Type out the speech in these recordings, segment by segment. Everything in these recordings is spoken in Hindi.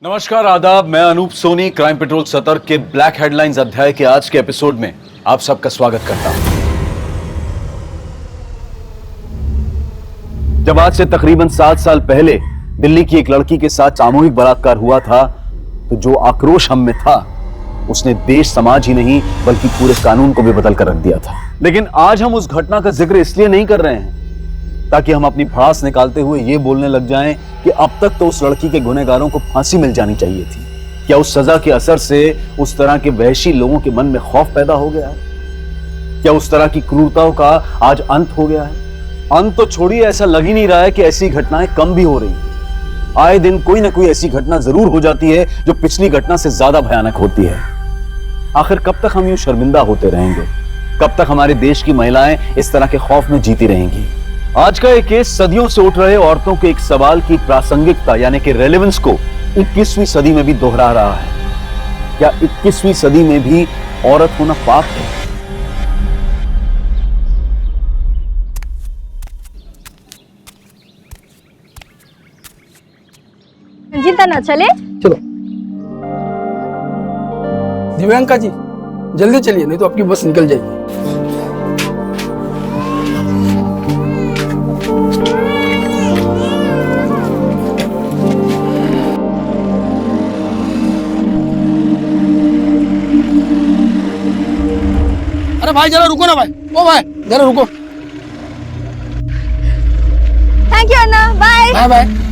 नमस्कार, आदाब। मैं अनूप सोनी क्राइम पेट्रोल सतर्क के ब्लैक हेडलाइंस अध्याय के आज के एपिसोड में आप सबका स्वागत करता हूं। जब आज से तकरीबन 7 साल पहले दिल्ली की एक लड़की के साथ सामूहिक बलात्कार हुआ था, तो जो आक्रोश हम में था उसने देश समाज ही नहीं बल्कि पूरे कानून को भी बदल कर रख दिया था। लेकिन आज हम उस घटना का जिक्र इसलिए नहीं कर रहे हैं ताकि हम अपनी भड़ास निकालते हुए ये बोलने लग जाएं कि अब तक तो उस लड़की के गुनहगारों को फांसी मिल जानी चाहिए थी। क्या उस सजा के असर से उस तरह के वहशी लोगों के मन में खौफ पैदा हो गया है? क्या उस तरह की क्रूरताओं का आज अंत हो गया है? अंत तो छोड़िए, ऐसा लग ही नहीं रहा है कि ऐसी घटनाएं कम भी हो रही हैं। आए दिन कोई ना कोई ऐसी घटना जरूर हो जाती है जो पिछली घटना से ज्यादा भयानक होती है। आखिर कब तक हम यूं शर्मिंदा होते रहेंगे? कब तक हमारे देश की महिलाएं इस तरह के खौफ में जीती रहेंगी? आज का एक केस सदियों से उठ रहे औरतों के एक सवाल की प्रासंगिकता यानी कि रेलेवेंस को 21वीं सदी में भी दोहरा रहा है। क्या 21वीं सदी में भी औरत होना पाप है? चिंता ना चले। चलो दिव्यांका जी, जल्दी चलिए नहीं तो आपकी बस निकल जाएगी। अरे भाई जरा रुको ना भाई, ओ भाई जरा रुको। थैंक यू अन्ना, बाय बाय बाय।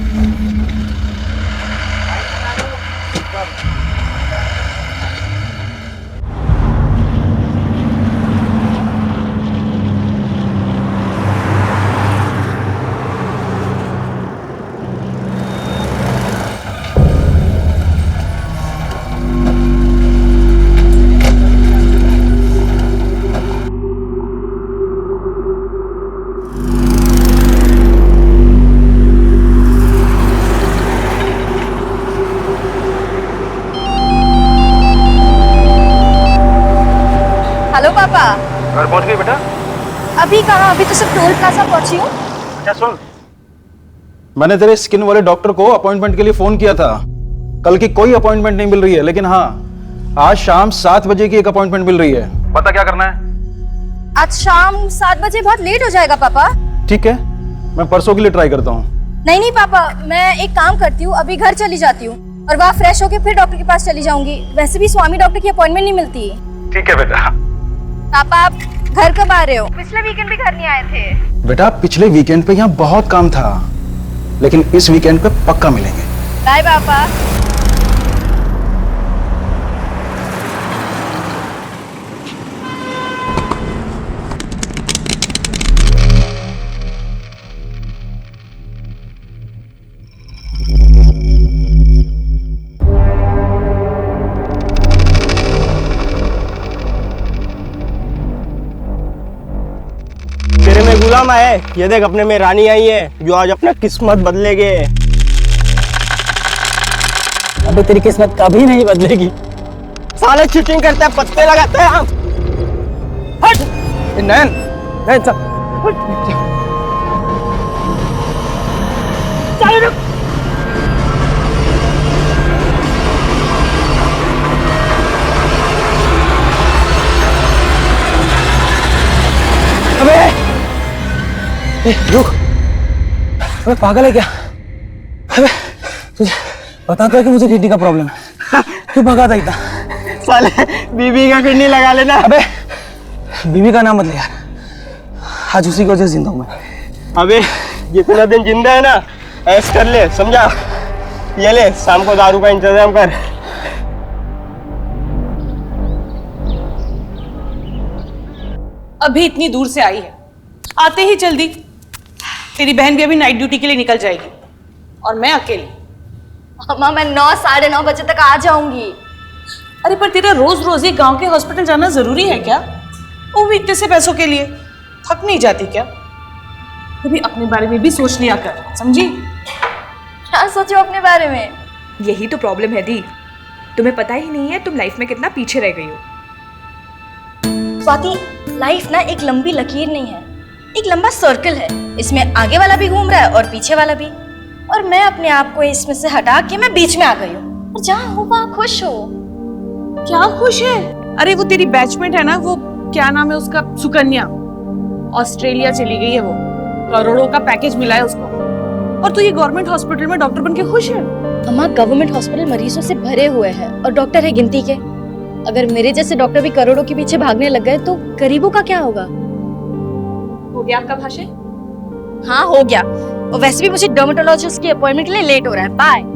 हेलो पापा। घर पहुंच गई बेटा? अभी कहाँ, अभी तो सिर्फ टोल प्लाजा पहुंची हूँ। अच्छा सुन, मैंने तेरे स्किन वाले डॉक्टर को अपॉइंटमेंट के लिए फोन किया था। कल की कोई अपॉइंटमेंट नहीं मिल रही है, लेकिन हाँ आज शाम 7 बजे की एक अपॉइंटमेंट मिल रही है। बता क्या करना है? आज शाम 7 बजे बहुत लेट हो जाएगा पापा। ठीक है, मैं परसों के लिए ट्राई करता हूँ। नहीं पापा, मैं एक काम करती हूँ, अभी घर चली जाती हूँ और वहाँ फ्रेश होके फिर डॉक्टर के पास चली जाऊंगी। वैसे भी स्वामी डॉक्टर की अपॉइंटमेंट नहीं मिलती। ठीक है बेटा। पापा आप घर कब आ रहे हो? पिछले वीकेंड भी घर नहीं आए थे। बेटा पिछले वीकेंड पे यहाँ बहुत काम था, लेकिन इस वीकेंड पे पक्का मिलेंगे। बाय पापा। तेरे में गुलाम है, ये देख अपने में रानी आई है जो आज अपना किस्मत बदलेगे। अबे तेरी किस्मत कभी नहीं बदलेगी। साले चीटिंग करते हैं, पत्ते लगाते हैं हम। हट नैन नैन चल। चल रुक। अबे रुक, अबे पागल है क्या? अबे तुझे पता था कि मुझे किडनी का प्रॉब्लम है, क्यों भगा था इतना? साले बीबी का किडनी लगा लेना। अबे बीवी का नाम मत ले यार, आज उसी की वजह से जिंदा हूं मैं। अबे जितना दिन जिंदा है ना ऐश कर ले, समझा? ये ले, शाम को दारू का इंतजाम कर। अभी इतनी दूर से आई है, आते ही जल्दी। तेरी बहन भी अभी नाइट ड्यूटी के लिए निकल जाएगी और मैं अकेली। अम्मा मैं 9 साढ़े 9 बजे तक आ जाऊंगी। अरे पर तेरा रोज रोज ये गांव के हॉस्पिटल जाना जरूरी है क्या? वो भी इतने से पैसों के लिए थक नहीं जाती क्या? कभी अपने बारे में भी सोच लिया कर, समझी? क्या सोचो अपने बारे में? यही तो प्रॉब्लम है दी, तुम्हें पता ही नहीं है तुम लाइफ में कितना पीछे रह गई हो। स्वाति, लाइफ ना एक लंबी लकीर नहीं है, एक लंबा सर्कल है। इसमें आगे वाला भी घूम रहा है और पीछे वाला भी, और मैं अपने आप को इसमें से हटा के मैं बीच में आ गई हूँ। और जहाँ हो वहाँ खुश हो। क्या खुश है? अरे वो तेरी बैचमेट है ना, वो क्या नाम है उसका, सुकन्या, ऑस्ट्रेलिया चली गई है वो, करोड़ों का पैकेज मिला है उसको, और तू ये गवर्नमेंट हॉस्पिटल में डॉक्टर बन के खुश है? अम्मा, गवर्नमेंट हॉस्पिटल मरीजों से भरे हुए हैं और डॉक्टर है गिनती के। अगर मेरे जैसे डॉक्टर भी करोड़ों के पीछे भागने लग गए तो गरीबों का क्या होगा? हो गया आपका भाषण? हाँ, हो गया। और वैसे भी मुझे डर्मेटोलॉजिस्ट की अपॉइंटमेंट के लिए लेट हो रहा है। बाय।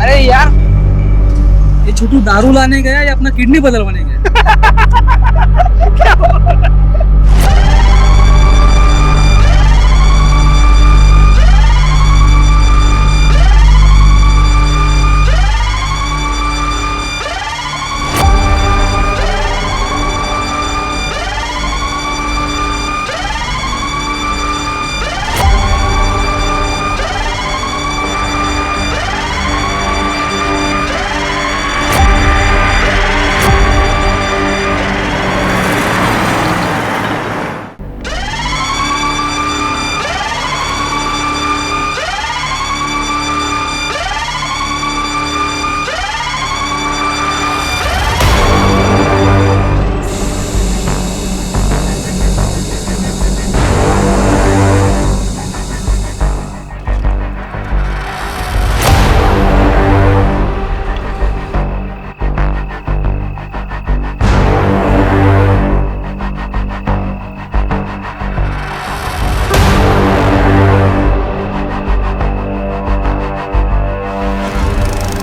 अरे यार, ये छोटू दारू लाने गया या अपना किडनी बदलवाने गया?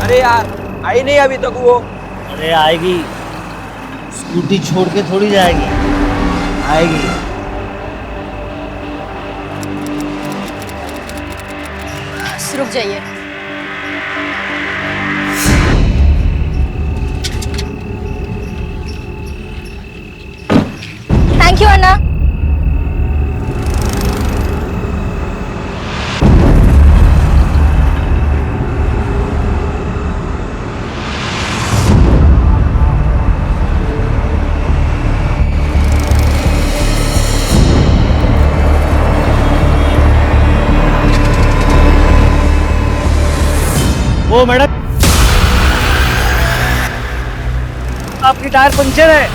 अरे यार, आई नहीं अभी तक वो। अरे आएगी, स्कूटी छोड़ के थोड़ी जाएगी, आएगी। रुक जाइए। थैंक यू अन्ना। वो मैडम, आपकी टायर पंक्चर है।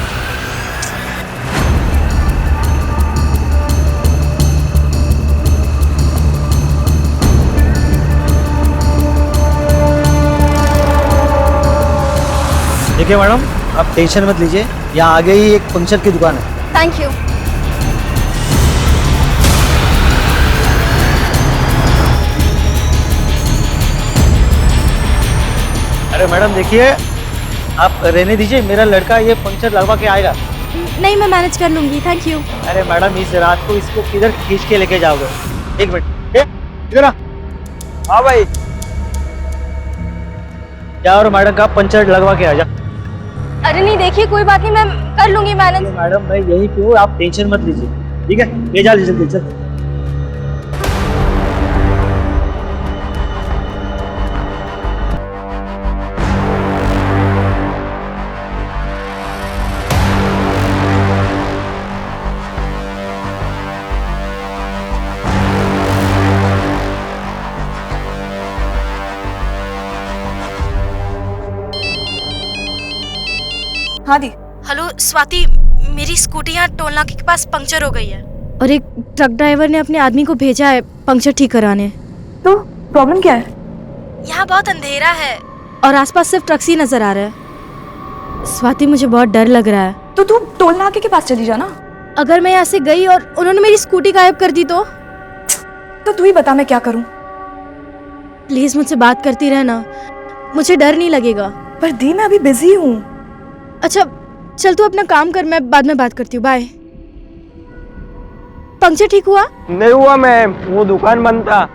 देखिए मैडम, आप टेंशन मत लीजिए, यहाँ आगे ही एक पंक्चर की दुकान है। Thank you. अरे मैडम देखिए, आप रहने दीजिए, मेरा लड़का ये पंक्चर लगवा के आएगा। नहीं, मैं मैनेज कर लूंगी। Thank you. अरे मैडम, इस रात को इसको किधर खींच के लेके जाओगे? एक मिनट, इधर आ। हाँ भाई। जा और मैडम का पंचर लगवा के आ जा। अरे नहीं, देखिए कोई बात नहीं, मैं कर लूंगी मैनेज। मैडम मैं यही पे हूँ, आप टेंशन मत लीजिए, ठीक है? ले जा जल्दी चल। हाँ दी। हेलो स्वाति, मेरी स्कूटी यहाँ टोल नाके के पास पंक्चर हो गई है और एक ट्रक ड्राइवर ने अपने आदमी को भेजा है पंक्चर ठीक कराने। तो प्रॉब्लम क्या है? यहाँ बहुत अंधेरा है और आसपास सिर्फ ट्रक्स ही नजर आ रहे हैं। स्वाति, मुझे बहुत डर लग रहा है। तो तू टोल नाके के पास चली जाना। अगर मैं यहाँ से गई और उन्होंने मेरी स्कूटी गायब कर दी तो तू ही बता मैं क्या करूं? प्लीज मुझसे बात करती रहना, मुझे डर नहीं लगेगा। पर दी, मैं अभी बिजी हूँ। अच्छा चल, तू अपना काम कर, मैं बाद में बात करती हूँ। बाय। पंक्चर ठीक हुआ? नहीं हुआ मैम, वो दुकान बंद था।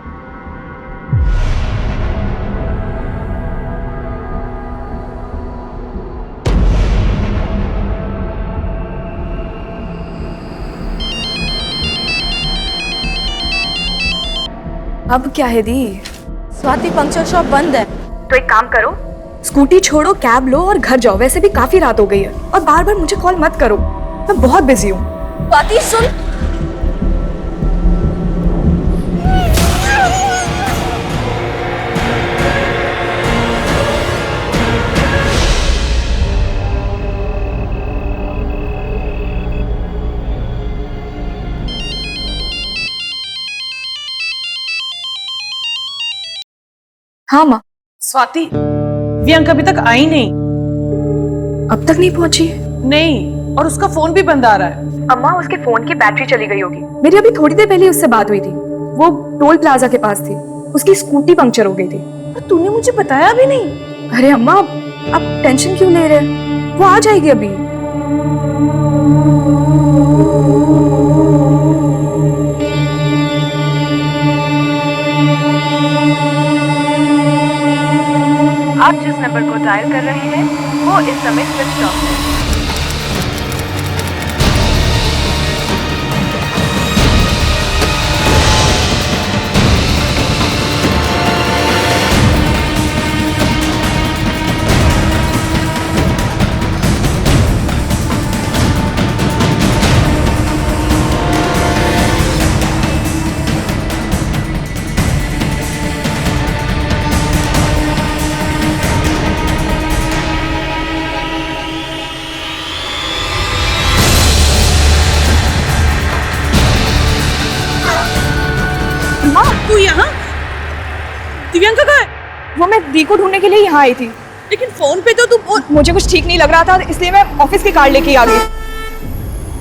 अब क्या है दी? स्वाति पंक्चर शॉप बंद है। तो एक काम करो, स्कूटी छोड़ो, कैब लो और घर जाओ। वैसे भी काफी रात हो गई है और बार बार मुझे कॉल मत करो, मैं बहुत बिजी हूँ। स्वाति सुन, हाँ माँ। स्वाति, प्रियंका अभी तक आई नहीं। अब तक नहीं पहुंची? नहीं, और उसका फोन भी बंद आ रहा है। अम्मा, उसके फोन की बैटरी चली गई होगी। मेरी अभी थोड़ी देर पहले उससे बात हुई थी, वो टोल प्लाजा के पास थी, उसकी स्कूटी पंक्चर हो गई थी। और तूने मुझे बताया भी नहीं। अरे अम्मा, आप टेंशन क्यों ले रहे हैं, वो आ जाएगी अभी। आप जिस नंबर को डायल कर रहे हैं वो इस समय स्विच ऑफ है। तू यहाँ? दिव्यांका कहाँ है? वो मैं दी को ढूंढने के लिए यहाँ आई थी, लेकिन फोन पे तो तू मुझे कुछ ठीक नहीं लग रहा था, इसलिए मैं ऑफिस की कार लेके आ गई।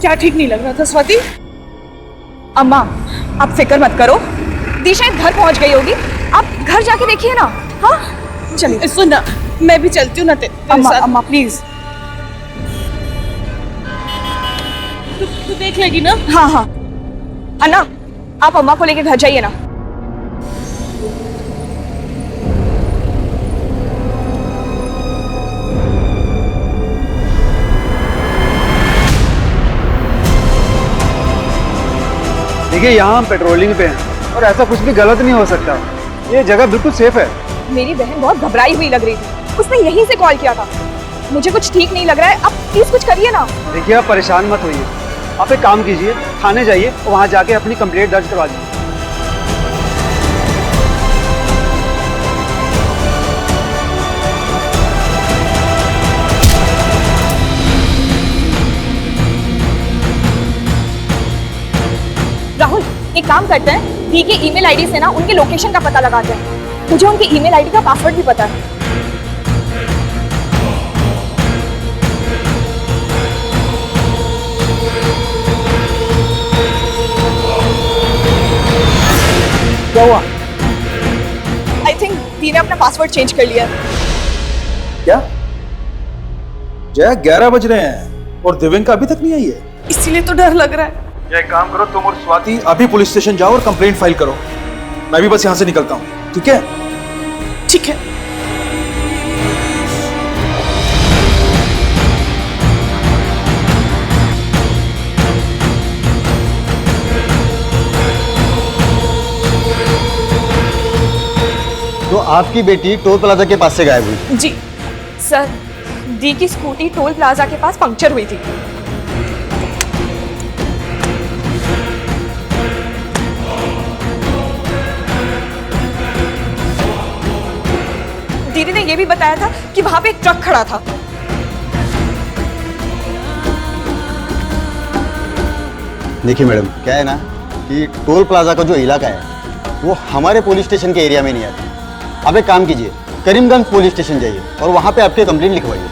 क्या ठीक नहीं लग रहा था स्वाति? अम्मा, आप फिक्र मत करो, दी शायद घर पहुंच गई होगी, आप घर जाके देखिए ना। हाँ चलिए। सुन ना, मैं भी चलती हूँ ना तेरे अम्मा, साथ। अम्मा प्लीज। तू देख लेगी ना? हाँ हाँ अन्ना, आप अम्मा को लेके घर जाइए ना। देखिए, यहाँ हम पेट्रोलिंग पे हैं और ऐसा कुछ भी गलत नहीं हो सकता। ये जगह बिल्कुल सेफ है। मेरी बहन बहुत घबराई हुई लग रही थी, उसने यहीं से कॉल किया था। मुझे कुछ ठीक नहीं लग रहा है, आप प्लीज कुछ करिए ना। देखिए, आप परेशान मत होइए, आप एक काम कीजिए, थाने जाइए और वहाँ जाके अपनी कंप्लेंट दर्ज करवा दीजिए। राहुल, एक काम करते हैं, दी के ईमेल आईडी से ना उनके लोकेशन का पता लगाते हैं। मुझे उनके ईमेल आईडी का पासवर्ड भी पता है। क्या हुआ? आई थिंक दी ने अपना पासवर्ड चेंज कर लिया है। क्या जया, 11 बज रहे हैं और दिव्यांका अभी तक नहीं आई है। इसीलिए तो डर लग रहा है। या एक काम करो, तुम और स्वाति अभी पुलिस स्टेशन जाओ और कंप्लेंट फाइल करो। मैं भी बस यहाँ से निकलता हूँ, ठीक है? ठीक है। तो आपकी बेटी टोल प्लाजा के पास से गायब हुई? जी सर, दी की स्कूटी टोल प्लाजा के पास पंक्चर हुई थी। दीदी ने यह भी बताया था कि वहां पे एक ट्रक खड़ा था। देखिए मैडम, क्या है ना कि टोल प्लाजा का जो इलाका है वो हमारे पुलिस स्टेशन के एरिया में नहीं आता। आप एक काम कीजिए, करीमगंज पुलिस स्टेशन जाइए और वहाँ पे आपकी कंप्लेंट लिखवाइए।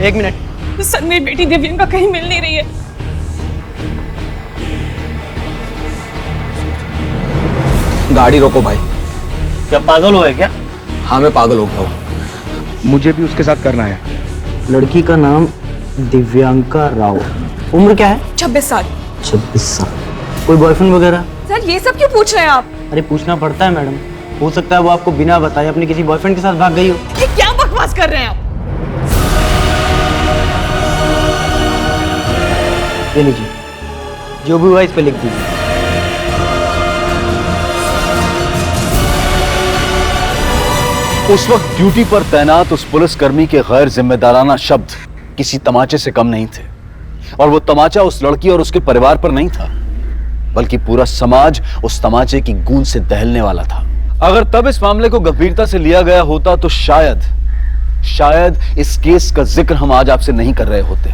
एक मिनट। सर, मेरी बेटी दिव्यांका कहीं मिल नहीं रही है। गाड़ी रोको भाई। क्या पागल हो है क्या? हाँ, मैं पागल हो गया हूँ। मुझे भी उसके साथ करना है। लड़की का नाम दिव्यांका राव, उम्र क्या है? 26 साल। 26 साल। कोई बॉयफ्रेंड वगैरह? सर ये सब क्यों पूछ रहे हैं आप? अरे पूछना पड़ता है मैडम, हो सकता है वो आपको बिना बताए अपने किसी बॉयफ्रेंड के साथ भाग गई हो। ये क्या बकवास कर रहे हैं आप? ये लीजिए, जो भी हुआ इस पे लिख दीजिए। उस वक्त ड्यूटी पर तैनात उस पुलिसकर्मी के गैर जिम्मेदाराना शब्द किसी तमाचे से कम नहीं थे, और वो तमाचा उस लड़की और उसके परिवार पर नहीं था, बल्कि पूरा समाज उस तमाचे की गूंज से दहलने वाला था। अगर तब इस मामले को गंभीरता से लिया गया होता तो शायद इस केस का जिक्र हम आज आपसे नहीं कर रहे होते।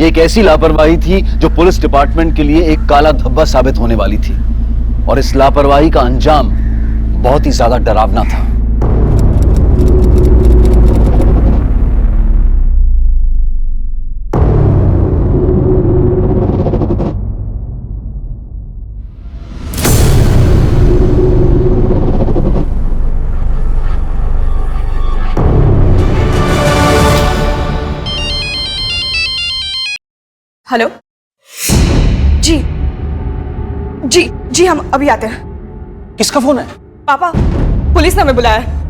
ये एक ऐसी लापरवाही थी जो पुलिस डिपार्टमेंट के लिए एक काला धब्बा साबित होने वाली थी, और इस लापरवाही का अंजाम बहुत ही ज्यादा डरावना था। हेलो। जी जी जी, हम अभी आते हैं। किसका फोन है? पापा, पुलिस ने हमें बुलाया है।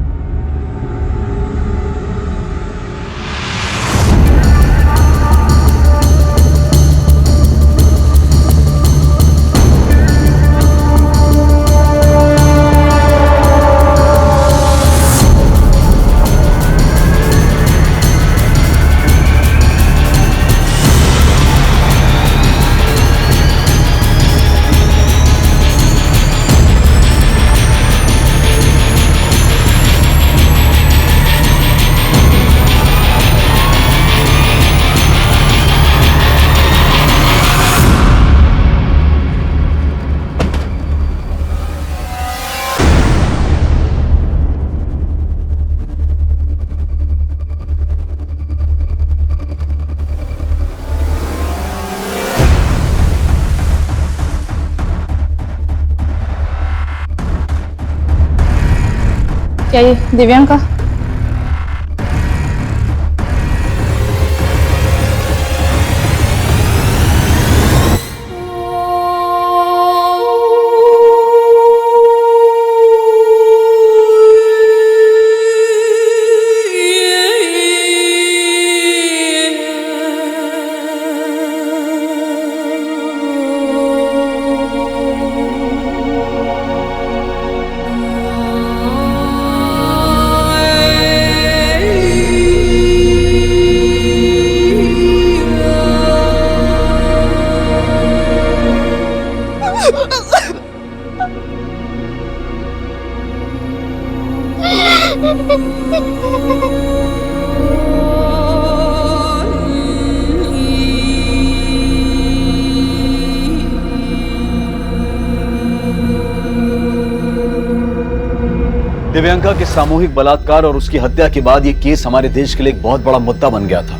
क्या ये दिव्यांका? दिव्यांका के सामूहिक बलात्कार और उसकी हत्या के बाद यह केस हमारे देश के लिए एक बहुत बड़ा मुद्दा बन गया था।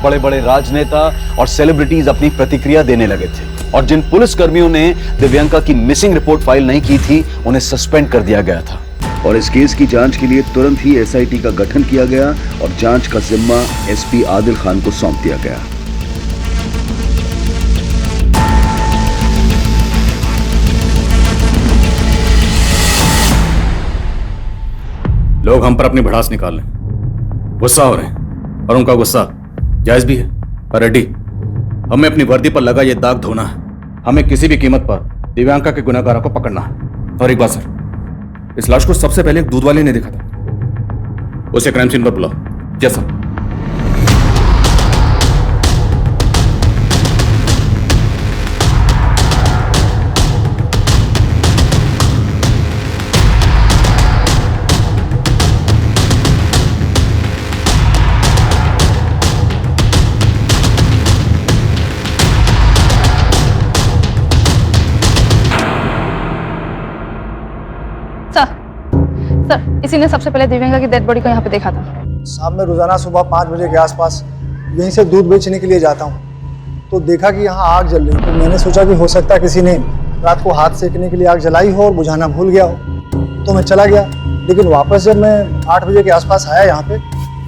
बड़े बड़े राजनेता और सेलिब्रिटीज अपनी प्रतिक्रिया देने लगे थे, और जिन पुलिस कर्मियों ने दिव्यांका की मिसिंग रिपोर्ट फाइल नहीं की थी उन्हें सस्पेंड कर दिया गया था। और इस केस की जांच के लिए तुरंत ही एसआईटी का गठन किया गया और जांच का जिम्मा एसपी आदिल खान को सौंप दिया गया। लोग हम पर अपनी भड़ास निकाल रहे, गुस्सा हो रहे हैं, और उनका गुस्सा जायज भी है। पर रेड्डी, हमें अपनी वर्दी पर लगा ये दाग धोना है। हमें किसी भी कीमत पर दिव्यांका के गुनहगारों को पकड़ना है। और एक बात सर, इस लाश को सबसे पहले एक दूध वाले ने देखा था। उसे क्राइम सीन पर बुलाओ। जैसा सर, इसी ने सबसे पहले दिव्यांका की डेड बॉडी को यहाँ पे देखा था। शाम में रोजाना सुबह 5 बजे के आसपास यहीं से दूध बेचने के लिए जाता हूँ, तो देखा कि यहाँ आग जल रही। तो मैंने सोचा कि हो सकता है किसी ने रात को हाथ सेकने के लिए आग जलाई हो और बुझाना भूल गया हो, तो मैं चला गया। लेकिन वापस जब मैं 8 बजे के आसपास आया यहाँ पे,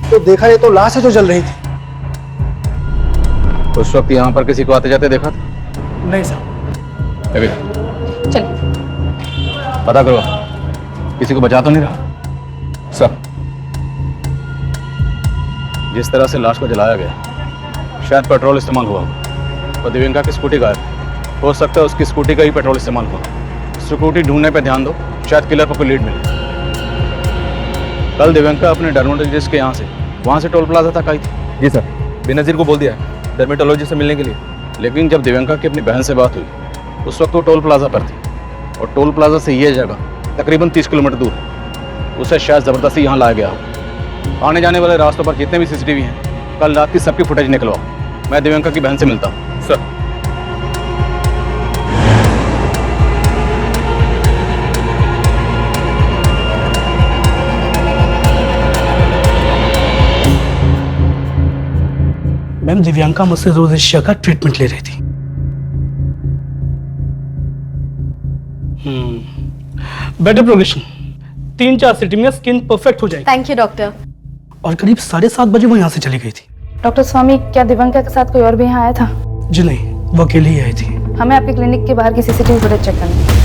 तो देखा ये तो लाश है जो जल रही थी। उस वक्त यहाँ पर किसी को आते जाते देखा था? नहीं साहब। अभी चलिए। पता करो, किसी को बचा तो नहीं रहा? सर, जिस तरह से लाश को जलाया गया, शायद पेट्रोल इस्तेमाल हुआ होगा। और दिव्यंका की स्कूटी गायब, हो सकता है उसकी स्कूटी का ही पेट्रोल इस्तेमाल हुआ। स्कूटी ढूंढने पे ध्यान दो, शायद किलर पर कोई लीड मिले। कल दिव्यंका अपने डर्मेटोलॉजिस्ट के वहाँ से टोल प्लाजा तक आई थी। जी सर, बेनजीर को बोल दिया डर्मेटोलॉजिस्ट से मिलने के लिए। लेकिन जब दिव्यंका की अपनी बहन से बात हुई, उस वक्त वो टोल प्लाजा पर थी, और टोल प्लाजा से ये जगह तकरीबन 30 किलोमीटर दूर है। उसे शायद ज़बरदस्ती यहाँ लाया गया हो। आने जाने वाले रास्तों पर जितने भी CCTV हैं, कल रात की सबकी फुटेज निकलवाओ। मैं दिव्यंका की बहन से मिलता हूँ। सर। मैम, दिव्यांका मुझसे रोज इस का ट्रीटमेंट ले रही थी। बेटर प्रोग्रेशन, 3-4 सिटी में स्किन परफेक्ट हो जाएगी। Thank you doctor. और करीब 7:30 बजे वो यहाँ से चली गई थी। डॉक्टर स्वामी, क्या दिव्यंका के साथ कोई और भी यहाँ आया था? जी नहीं, वो अकेली ही आई थी। हमें आपके क्लिनिक के बाहर की CCTV फुटेज चेक करनी है।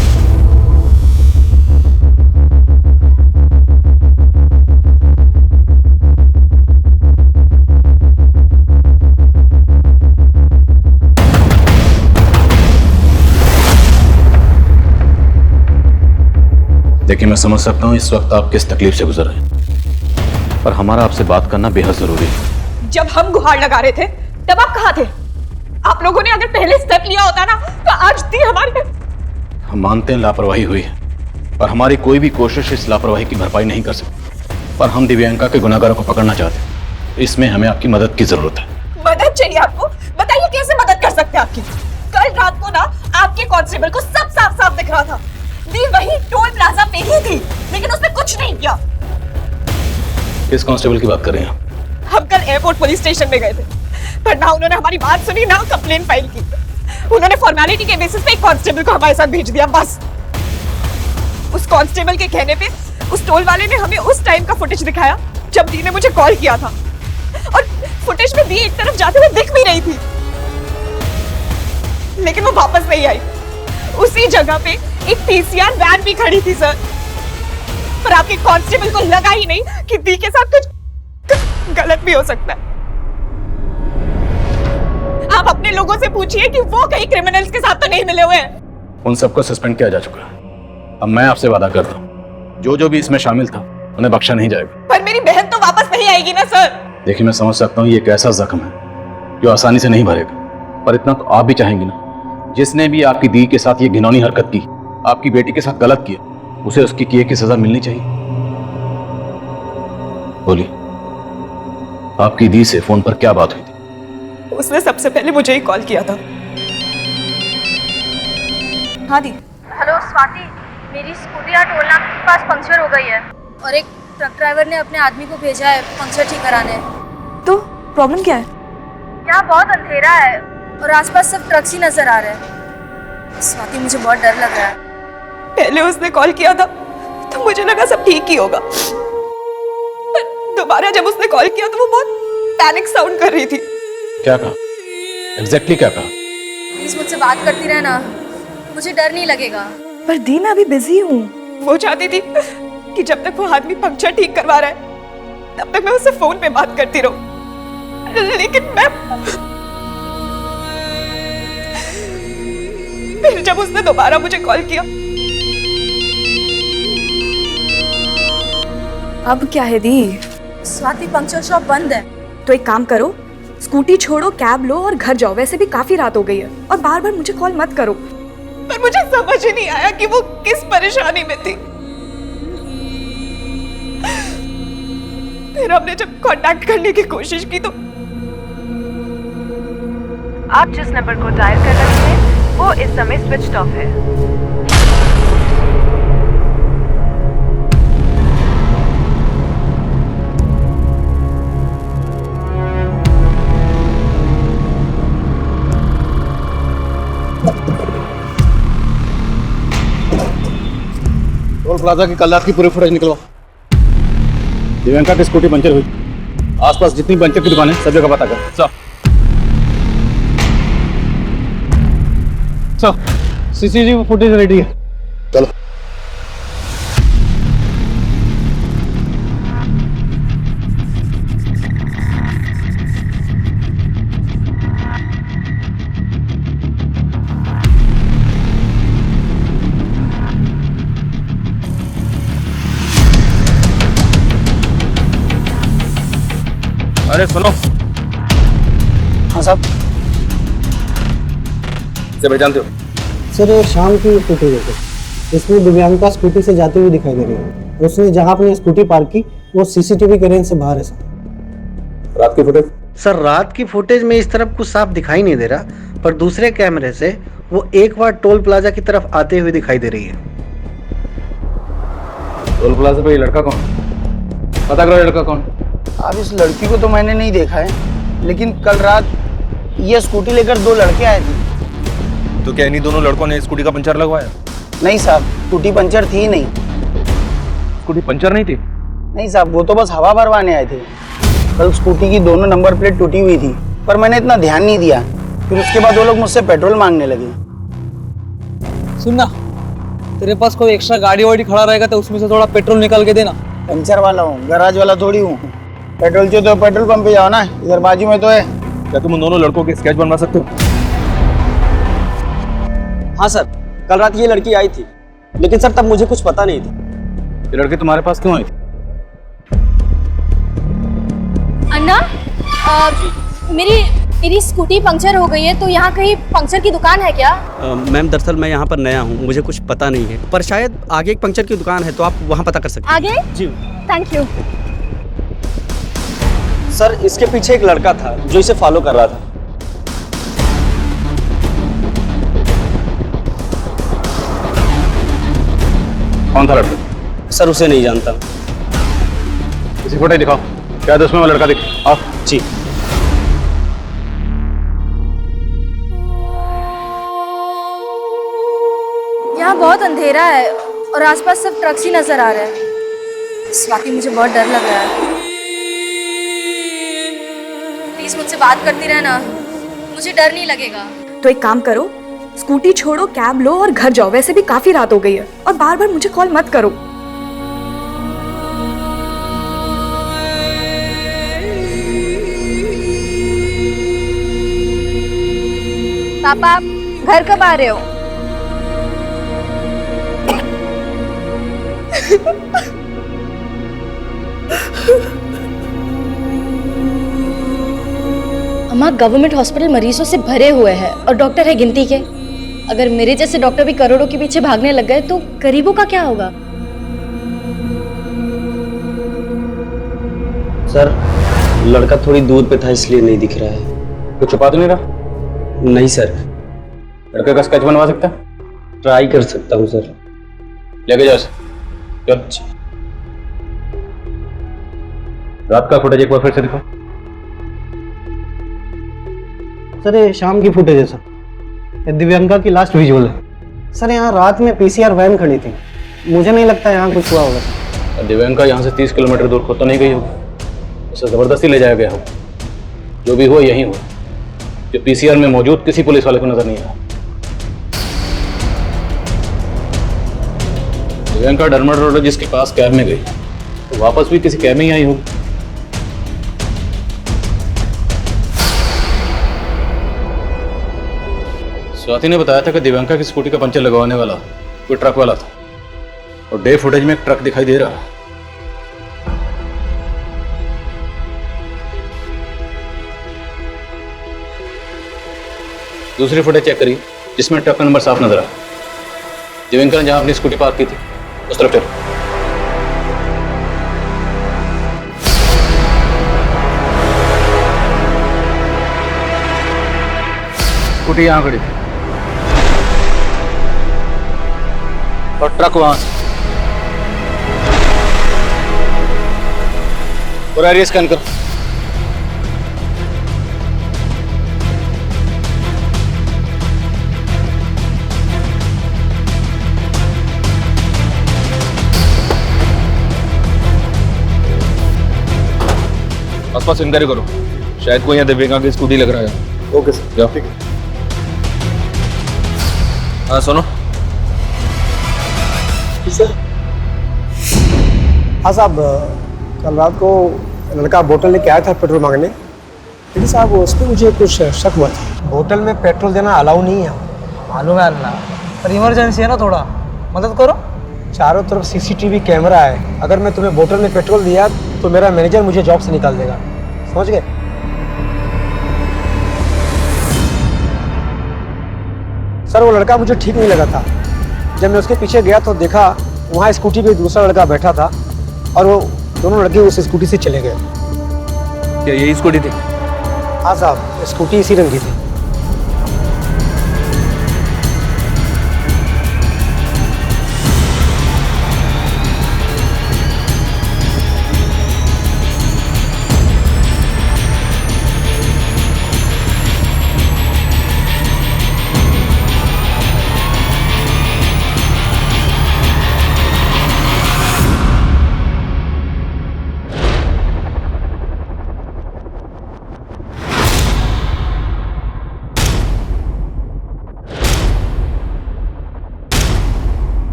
देखिए, मैं समझ सकता हूँ इस वक्त आप किस तकलीफ से गुजर रहे हैं, पर हमारा आपसे बात करना बेहद जरूरी है। जब हम गुहार लगा रहे थे तब आप कहाँ थे? आप लोगों ने अगर पहले स्टेप लिया होता ना तो आज थी हमारी। हम मानते हैं लापरवाही हुई है, पर हमारी कोई भी कोशिश इस लापरवाही की भरपाई नहीं कर सकती। पर हम दिव्यांका के गुनाहगारों को पकड़ना चाहते हैं, इसमें हमें आपकी मदद की जरूरत है। मदद चाहिए आपको? बताइए कैसे मदद कर सकते हैं आपकी? कल रात को ना आपके कांस्टेबल को सब साफ साफ दिख रहा था। दी वही टोल प्लाजा पे ही थी, लेकिन उसने कुछ नहीं किया। किस कांस्टेबल की बात कर रहे हैं आप? हम कल एयरपोर्ट पुलिस स्टेशन में गए थे, पर ना उन्होंने हमारी बात सुनी ना कंप्लेन फाइल की। उन्होंने फॉर्मेलिटी के बेसिस पे एक कांस्टेबल को हमारे साथ भेज दिया, बस। उस कांस्टेबल के कहने पे उस टोल वाले ने हमें उस टाइम का फुटेज दिखाया जब दी ने मुझे कॉल किया था, और फुटेज में दी एक तरफ जाते हुए दिख भी रही थी, लेकिन वो वापस नहीं आई। उसी जगह पे एक PCR वैन भी खड़ी थी सर, पर आपके कांस्टेबल को लगा ही नहीं कि दी के साथ कुछ गलत भी हो सकता है। आप अपने लोगों से पूछिए कि वो कहीं क्रिमिनल्स के साथ तो नहीं मिले हुए हैं। उन सबको सस्पेंड किया जा चुका है। अब मैं आपसे वादा करता हूँ, जो भी इसमें शामिल था उन्हें बख्शा नहीं जाएगा। पर मेरी बहन तो वापस नहीं आएगी ना सर। देखिए, मैं समझ सकता हूँ ये एक ऐसा जख्म है जो आसानी से नहीं भरेगा, पर इतना तो आप भी चाहेंगे ना, जिसने भी आपकी दी के साथ ये घिनौनी हरकत की, आपकी बेटी के साथ गलत किया, उसे उसकी किए की सजा मिलनी चाहिए। बोलिए, आपकी दी से फोन पर क्या बात हुई थी? उसने सबसे पहले मुझे ही कॉल किया था। हाँ दी। हेलो स्वाति, मेरी स्कूटी यहाँ टोल नाका के पास पंक्चर हो गई है और एक ट्रक ड्राइवर ने अपने आदमी को भेजा है पंक्चर ठीक कराने। तो प्रॉब्लम क्या है? यहाँ बहुत अंधेरा है और आसपास सब ट्रक्स ही नजर आ रहे हैं। स्वाति, मुझे बहुत डर लग रहा है। पहले उसने कॉल किया था तो मुझे लगा सब ठीक ही होगा, दोबारा जब उसने कॉल किया तो वो बहुत पैनिक साउंड कर रही थी। क्या कहा? एग्जैक्टली क्या कहा? प्लीज मुझसे बात करती रहना, मुझे डर नहीं लगेगा। पर दी, मैं अभी बिजी हूँ। वो चाहती थी कि जब तक वो आदमी पंक्चर ठीक करवा रहा है तब तक मैं उससे फोन पे बात करती रहूं, लेकिन मैं फिर जब उसने दोबारा मुझे कॉल किया। अब क्या है दी? स्वाति, पंक्चर शॉप बंद है। तो एक काम करो, स्कूटी छोड़ो, कैब लो और घर जाओ। वैसे भी काफी रात हो गई है, और बार बार मुझे कॉल मत करो। पर मुझे समझ ही नहीं आया कि वो किस परेशानी में थी। फिर हमने जब कांटेक्ट करने की कोशिश की तो आप जिस नंबर को डायल कर रहे हैं वो इस समय स्विच ऑफ है। टोल प्लाजा की कल रात की पूरी फुटेज निकलवा। दिव्यांका की स्कूटी पंचर हुई, आसपास जितनी पंचर की दुकानें सब जगह पता कर। सर सीसीटीवी फुटेज रेडी है। चलो। अरे सुनो, हाँ साहब। इसे पहचानते हो? सर ये शाम की फुटेज है सर। इसमें दिव्यांका स्कूटी से जाते हुए दिखाई दे रही है। उसने जहाँ अपनी स्कूटी पार्क की वो सीसीटीवी के रेंज से बाहर है सर। रात की फुटेज? सर रात की फुटेज में इस तरफ कुछ साफ दिखाई नहीं दे रहा, पर दूसरे कैमरे से वो एक बार टोल प्लाजा की तरफ आते हुए दिखाई दे रही है। टोल प्लाजा पे ये लड़का कौन? पता करो लड़का कौन? अब इस लड़की को तो मैंने नहीं देखा है, लेकिन कल रात ये स्कूटी लेकर दो लड़के आए थे। तो क्या इन्हीं दोनों लड़कों ने स्कूटी का पंचर लगवाया? नहीं साहब, स्कूटी पंचर थी ही नहीं। स्कूटी पंचर नहीं थी? नहीं साहब, वो तो बस हवा भरवाने आए थे। कल स्कूटी की दोनों नंबर प्लेट टूटी हुई थी, पर मैंने इतना ध्यान नहीं दिया। फिर उसके बाद वो लोग मुझसे पेट्रोल मांगने लगे। सुनना, तेरे पास कोई एक्स्ट्रा गाड़ी वाड़ी खड़ा रहेगा तो उसमें से थोड़ा पेट्रोल निकाल के देना। पंचर वाला हूँ, गैराज वाला थोड़ी हूँ। पेट्रोल चाहिए तो पेट्रोल पंप पे जाओ ना, इधर बाजू में तो है। क्या तुम उन दोनों लड़कों के स्केच बनवा सकते हो? हाँ सर, कल रात ये लड़की आई थी, लेकिन सर तब मुझे कुछ पता नहीं था। ये लड़के तुम्हारे पास क्यों आई थी? अन्ना, मेरी स्कूटी पंक्चर हो गई है, तो यहाँ कहीं पंक्चर की दुकान है क्या? मैम दरअसल मैं यहाँ पर नया हूँ, मुझे कुछ पता नहीं है, पर शायद आगे एक पंक्चर की दुकान है, तो आप वहाँ पता कर सकते हैं। आगे? जी थैंक यू। सर इसके पीछे एक लड़का था जो इसे फॉलो कर रहा था। कौन था लड़का? सर उसे नहीं जानता। किसी फोटो दिखाओ, क्या उसमें वो लड़का दिख? आओ। जी। यहाँ बहुत अंधेरा है और आसपास सब ट्रक्स ही नजर आ रहे हैं। स्वाति, मुझे बहुत डर लग रहा है। प्लीज मुझसे बात करती रहना, मुझे डर नहीं लगेगा। तो एक काम करो, स्कूटी छोड़ो, कैब लो और घर जाओ। वैसे भी काफी रात हो गई है, और बार बार मुझे कॉल मत करो। पापा, आप घर कब आ रहे हो? अम्मा, गवर्नमेंट हॉस्पिटल मरीजों से भरे हुए हैं और डॉक्टर है गिनती के। अगर मेरे जैसे डॉक्टर भी करोड़ों के पीछे भागने लग गए तो गरीबों का क्या होगा? सर लड़का थोड़ी दूर पे था इसलिए नहीं दिख रहा है। कुछ छुपा तो नहीं रहा? नहीं सर। लड़के का स्केच बनवा सकता? ट्राई कर सकता हूँ सर। लेके जाओ। चल। रात का फुटेज एक बार फिर से दिखाओ। सर ये शाम की फुटेज है सर। ये दिव्यांका की लास्ट विजुअल है। सर यहाँ रात में पीसीआर वैन खड़ी थी, मुझे नहीं लगता यहाँ कुछ हुआ होगा सर। दिव्यांका यहाँ से 30 किलोमीटर दूर खुद तो नहीं गई होगी, उसे जबरदस्ती ले जाया गया हो। जो भी हुआ यही हुआ, जो पीसीआर में मौजूद किसी पुलिस वाले को नजर नहीं आया। दिव्यांका डर्मेटोलॉजिस्ट के पास कैब में गई तो वापस भी किसी कैब में ही आई होगी। स्वाति ने बताया था कि दिव्यांका की स्कूटी का पंचर लगवाने वाला कोई ट्रक वाला था, और डे फुटेज में एक ट्रक दिखाई दे रहा है। दूसरी फुटेज चेक करिए जिसमें ट्रक का नंबर साफ नजर आया। दिव्यांका ने जहां अपनी स्कूटी पार्क की थी उस तरफ चलो। स्कूटी यहां खड़ी थी और ट्रक वहां से। पूरा एरिया स्कैन करो। आसपास इंक्वायरी करो, शायद कोई यहाँ दिव्यांका की स्कूटी लग रहा है। ओके सर, जाओ। ठीक है। हाँ सुनो। हाँ साहब, कल रात को लड़का बोतल लेके आया था पेट्रोल मांगने, लेकिन साहब उस पर मुझे कुछ शक हुआ था। बोतल में पेट्रोल देना अलाउ नहीं है। मालूम है अल्लाह, पर इमरजेंसी है ना, थोड़ा मदद करो। चारों तरफ सीसीटीवी कैमरा है, अगर मैं तुम्हें बोतल में पेट्रोल दिया तो मेरा मैनेजर मुझे जॉब से निकाल देगा, समझ गए? सर वो लड़का मुझे ठीक नहीं लगा था। जब मैं उसके पीछे गया तो देखा वहाँ स्कूटी पे दूसरा लड़का बैठा था और वो दोनों लड़के उस स्कूटी से चले गए। क्या यही स्कूटी थी? हाँ साहब, स्कूटी इसी रंग की थी।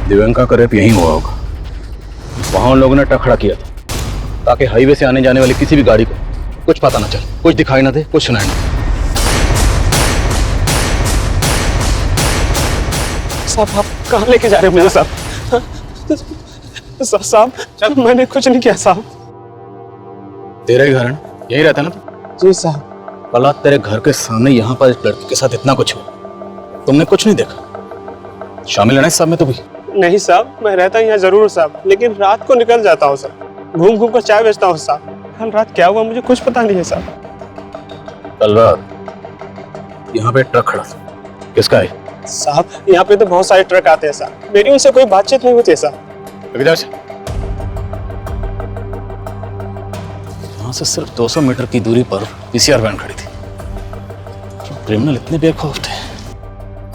दिव्यांका का रेप यहीं हुआ होगा। वहां उन लोगों ने ट्रक खड़ा किया था ताकि हाईवे से आने जाने वाली किसी भी गाड़ी को कुछ पता ना चले, कुछ दिखाई ना दे, कुछ सुनाई ना दे। साहब आप कहाँ लेके जा रहे हो मुझे साहब? साहब मैंने कुछ नहीं किया साहब। तेरा ही घर है, यही रहता है ना? जी साहब। कल रात तेरे घर के सामने यहाँ पर एक लड़की के साथ इतना कुछ हुआ, तुमने कुछ नहीं देखा? शामिल है ना इस सब में तो भी? नहीं साहब, मैं रहता यहाँ जरूर हूँ साहब, लेकिन रात को निकल जाता हूँ साहब, घूम घूम कर चाय बेचता हूँ साहब। कल रात क्या हुआ मुझे कुछ पता नहीं है साहब। कल रात यहाँ पे ट्रक खड़ा था, किसका है? साहब यहाँ पे तो बहुत सारे ट्रक आते हैं साहब, मेरी उनसे कोई बातचीत नहीं होती है साहब। यहाँ से सिर्फ 200 मीटर की दूरी पर पीसीआर वैन खड़ी थी। क्रिमिनल इतने बेखौफ थे।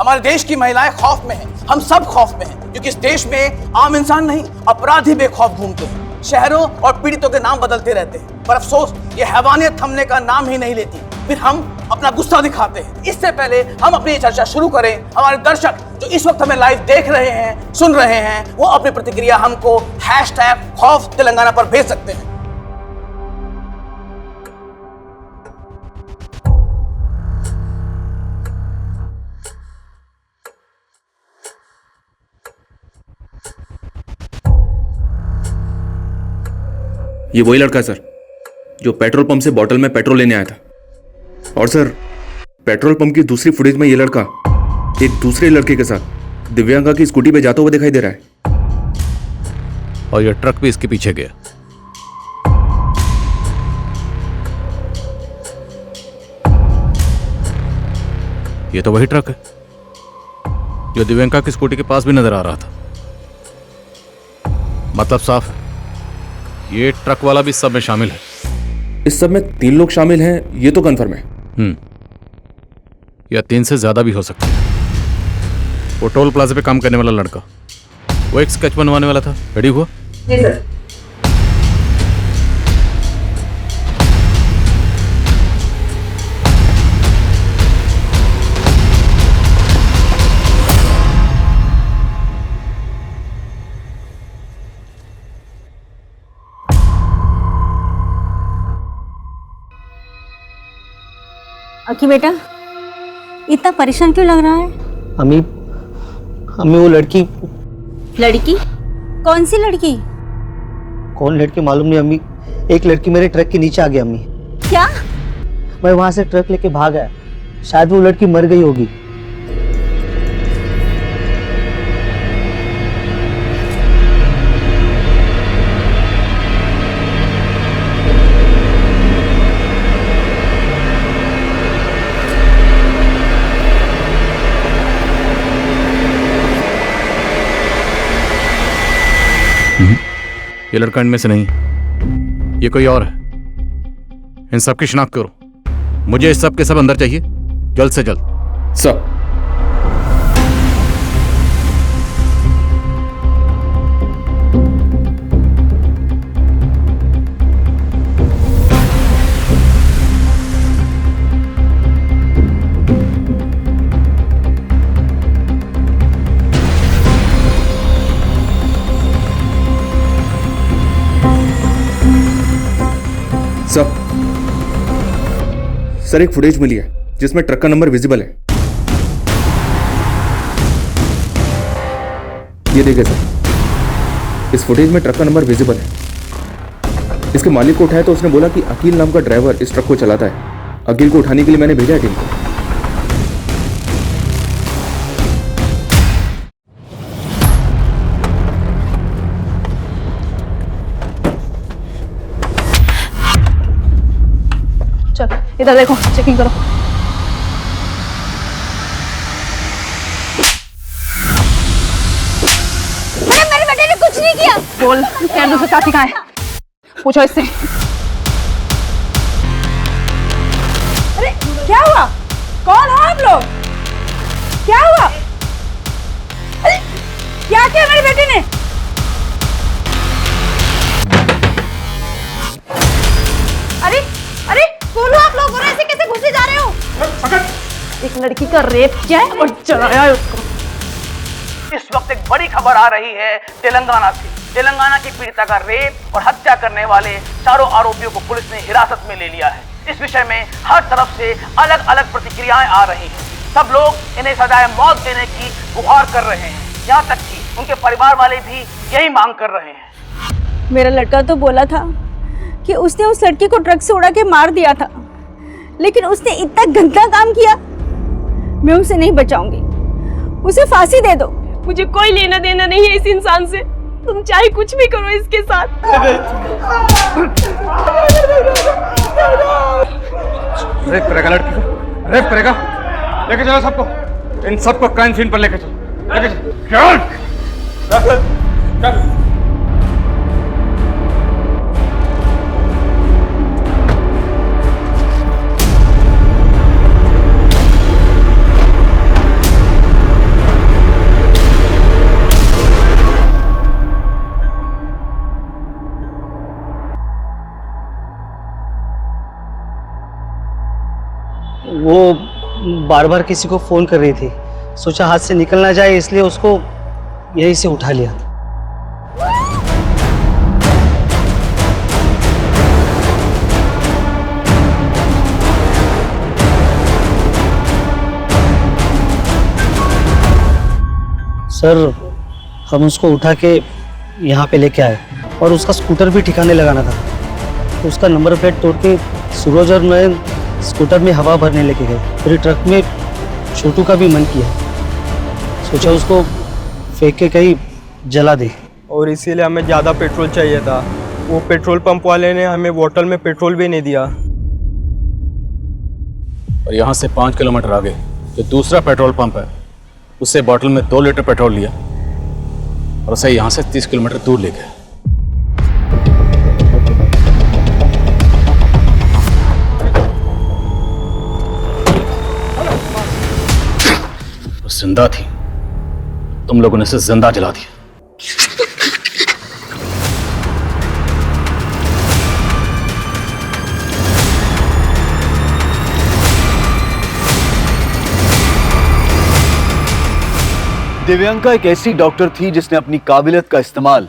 हमारे देश की महिलाएं खौफ में हैं, हम सब खौफ में हैं, क्योंकि इस देश में आम इंसान नहीं, अपराधी बेखौफ घूमते हैं, शहरों और पीड़ितों के नाम बदलते रहते हैं, पर अफसोस ये हैवानियत थमने का नाम ही नहीं लेती। फिर हम अपना गुस्सा दिखाते हैं। इससे पहले हम अपनी चर्चा शुरू करें, हमारे दर्शक जो इस वक्त हमें लाइव देख रहे हैं, सुन रहे हैं, वो अपनी प्रतिक्रिया हमको #खौफ तेलंगाना पर भेज सकते हैं। ये वही लड़का है सर जो पेट्रोल पंप से बोतल में पेट्रोल लेने आया था। और सर पेट्रोल पंप की दूसरी फुटेज में ये लड़का एक दूसरे लड़के के साथ दिव्यांका की स्कूटी पे जाता हुआ दिखाई दे रहा है। और ये ट्रक भी इसके पीछे गया। ये तो वही ट्रक है जो दिव्यांका की स्कूटी के पास भी नजर आ रहा था। मतलब साफ है, ये ट्रक वाला भी सब में शामिल है। इस सब में 3 लोग शामिल हैं, ये तो कंफर्म है। या 3 से ज्यादा भी हो सकते हैं। वो टोल प्लाजा पे काम करने वाला लड़का, वो एक स्केच बनवाने वाला था, रेडी हुआ? जी सर। अकी बेटा इतना परेशान क्यों लग रहा है? अम्मी वो लड़की कौन सी लड़की? कौन लड़की मालूम नहीं अम्मी, एक लड़की मेरे ट्रक के नीचे आ गई अम्मी। क्या? मैं वहां से ट्रक लेके भाग आया, शायद वो लड़की मर गई होगी। ये लड़का इनमें से नहीं, ये कोई और है। इन सब की शिनाख्त करो, मुझे इस सब के सब अंदर चाहिए। जल्द से जल्द। सर। सर एक फुटेज मिली है जिसमें ट्रक का नंबर विजिबल है। ये देखिए सर, इस फुटेज में ट्रक का नंबर विजिबल है। इसके मालिक को उठाया तो उसने बोला कि अकील नाम का ड्राइवर इस ट्रक को चलाता है। अकील को उठाने के लिए मैंने भेजा है टीम को। चल इधर देखो, चेकिंग करो। मेरे बेटे ने कुछ नहीं किया। बोल क्या दूसरा साथी कहाँ है? पूछो इससे। अरे क्या हुआ? कौन हो आप लोग? क्या हुआ? अरे क्या किया मेरे बेटे ने? अरे अरे बोलो आप लोग, और ऐसे कैसे घुसे जा रहे हो? एक लड़की का रेप किया है और चलाया है उसको। इस वक्त एक बड़ी खबर आ रही है तेलंगाना से। तेलंगाना की पीड़िता का रेप और हत्या करने वाले चारों आरोपियों को पुलिस ने हिरासत में ले लिया है। इस विषय में हर तरफ से अलग अलग प्रतिक्रियाएं आ रही हैं। सब लोग इन्हें सजाए मौत देने की गुहार कर रहे हैं। यहाँ तक कि उनके परिवार वाले भी यही मांग कर रहे हैं। मेरा लड़का तो बोला था कि उसने उस लड़की को ट्रक से उड़ा के मार दिया था, लेकिन उसने इतना गंदा काम किया। मैं उसे नहीं बचाऊंगी, उसे फांसी दे दो। मुझे कोई लेना देना नहीं है इस इंसान से। तुम चाहे कुछ भी करो इसके साथ। रेप करेगा लड़की को, रेप करेगा। लेके चलो सबको, इन सबको क्राइम सीन पर लेके चलो, लेके चलो। चल। वो बार बार किसी को फ़ोन कर रही थी, सोचा हाथ से निकल ना जाए, इसलिए उसको यहीं से उठा लिया। सर हम उसको उठा के यहाँ पे लेके आए और उसका स्कूटर भी ठिकाने लगाना था, तो उसका नंबर प्लेट तोड़ के सूरज और मैं स्कूटर में हवा भरने लेके गए। फिर ट्रक में छोटू का भी मन किया, सोचा उसको फेंक के कहीं जला दे। और इसीलिए हमें ज़्यादा पेट्रोल चाहिए था। वो पेट्रोल पंप वाले ने हमें बोतल में पेट्रोल भी नहीं दिया। और यहाँ से 5 किलोमीटर आगे जो दूसरा पेट्रोल पंप है, उससे बोतल में 2 लीटर पेट्रोल लिया और उसे यहाँ से 30 किलोमीटर दूर ले गए। जिंदा थी, तुम लोगों ने इसे जिंदा जला दिया। दिव्यांका एक ऐसी डॉक्टर थी जिसने अपनी काबिलियत का इस्तेमाल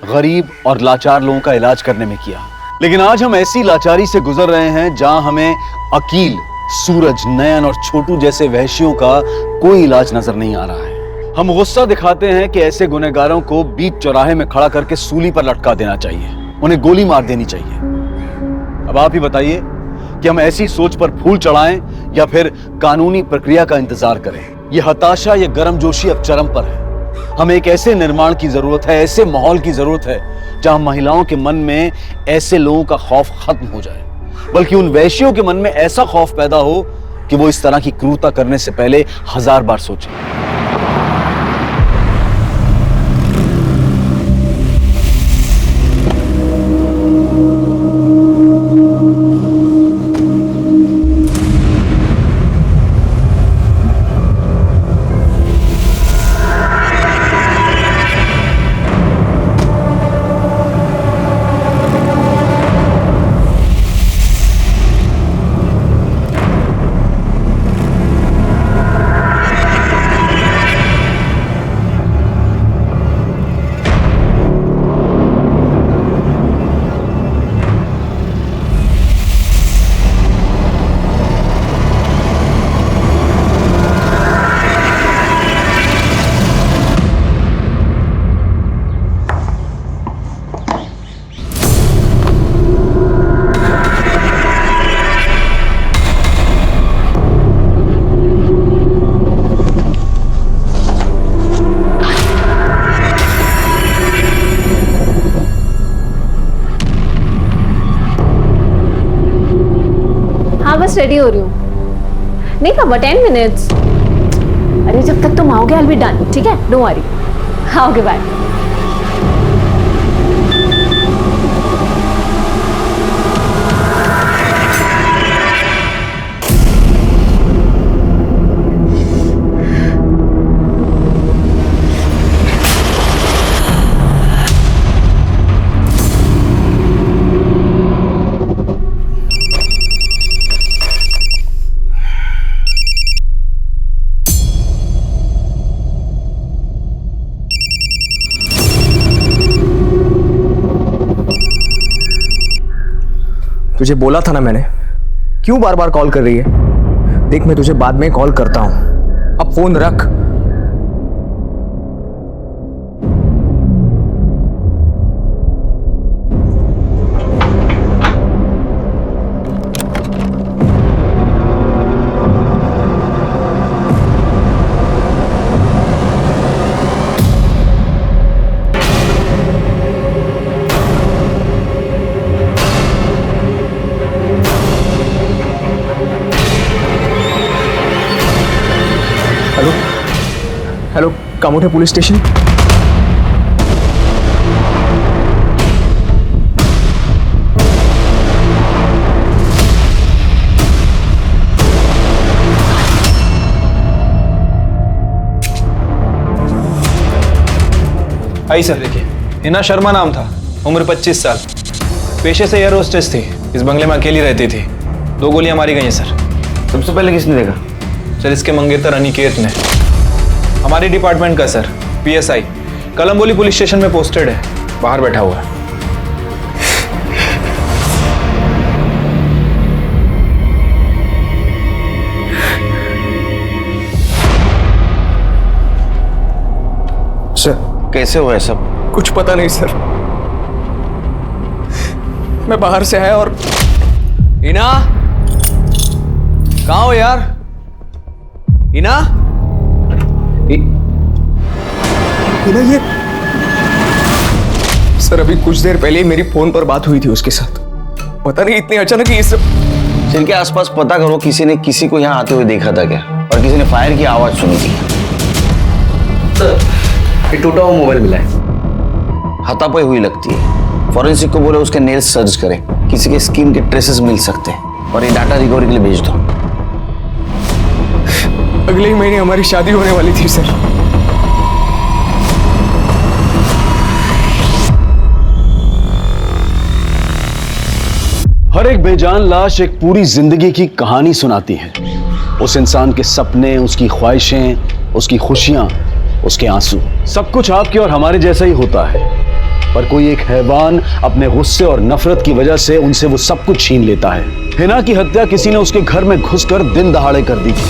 गरीब और लाचार लोगों का इलाज करने में किया। लेकिन आज हम ऐसी लाचारी से गुजर रहे हैं जहां हमें अकील, सूरज, नयन और छोटू जैसे वहशियों का कोई इलाज नजर नहीं आ रहा है। हम गुस्सा दिखाते हैं कि ऐसे गुनहगारों को बीच चौराहे में खड़ा करके सूली पर लटका देना चाहिए, उन्हें गोली मार देनी चाहिए। अब आप ही बताइए कि हम ऐसी सोच पर फूल चढ़ाएं या फिर कानूनी प्रक्रिया का इंतजार करें। यह हताशा, यह गर्मजोशी अब चरम पर है। हमें एक ऐसे निर्माण की जरूरत है, ऐसे माहौल की जरूरत है जहां महिलाओं के मन में ऐसे लोगों का खौफ खत्म हो जाए, बल्कि उन वैश्यों के मन में ऐसा खौफ पैदा हो कि वो इस तरह की क्रूरता करने से पहले 1000 बार सोचें। बस रेडी हो रही हूँ। नहीं पापा 10 मिनट्स। अरे जब तक तुम आओगे आई विल बी डन, ठीक है, डोंट वरी। Okay bye. तुझे बोला था ना मैंने, क्यों बार बार कॉल कर रही है? देख मैं तुझे बाद में कॉल करता हूं, अब फोन रख। Hello, Kamothe police station. आई सर, देखिए हिना शर्मा नाम था, उम्र 25 साल, पेशे से एयर होस्टेस थी, इस बंगले में अकेली रहती थी। 2 गोलियां मारी गई हैं सर। सबसे पहले किसने देखा? सर इसके मंगेतर अनिकेत ने, हमारे डिपार्टमेंट का sir, PSI, Kalamboli police station में पोस्टेड है, बाहर बैठा हुआ है। सर कैसे हुआ है सब? कुछ पता नहीं सर, मैं बाहर से आया और हिना, कहाँ हो यार? हिना? हिना ये सर अभी कुछ देर पहले मेरी फोन पर बात हुई थी उसके साथ। पता नहीं इतने अचानक ही सब। जिनके आसपास पता करो, किसी ने किसी को यहाँ आते हुए देखा था क्या? और किसी ने फायर की आवाज सुनी थी? ये टूटा हुआ मोबाइल मिला है, हाथापाई हुई लगती है। फॉरेंसिक को बोले उसके नेल्स सर्च करें, किसी के स्किन के ट्रेसेस मिल सकते हैं। और ये डाटा रिकवरी के लिए भेज दो। अगले ही महीने हमारी शादी होने वाली थी सर। हर एक बेजान लाश एक पूरी जिंदगी की कहानी सुनाती है। उस इंसान के सपने, उसकी ख्वाहिशें, उसकी खुशियां, उसके आंसू, सब कुछ आपके और हमारे जैसा ही होता है। पर कोई एक हैवान अपने गुस्से और नफरत की वजह से उनसे वो सब कुछ छीन लेता है। हिना की हत्या किसी ने उसके घर में घुसकर दिन दहाड़े कर दी थी।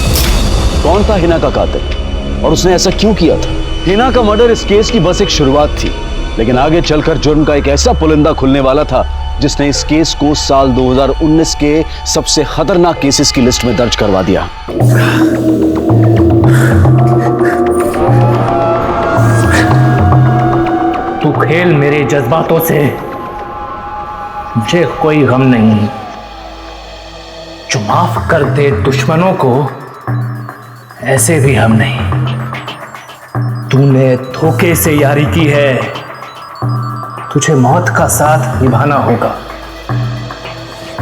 कौन था हिना का कातिल और उसने ऐसा क्यों किया था? हिना का मर्डर इस केस की बस एक शुरुआत थी, लेकिन आगे चलकर जुर्म का एक ऐसा पुलिंदा खुलने वाला था जिसने इस केस को साल 2019 के सबसे खतरनाक केसेस की लिस्ट में दर्ज करवा दिया। तू खेल मेरे जज्बातों से, मुझे कोई गम नहीं। जो माफ कर दे दुश्मनों को, ऐसे भी हम नहीं। तूने धोखे से यारी की है, तुझे मौत का साथ निभाना होगा।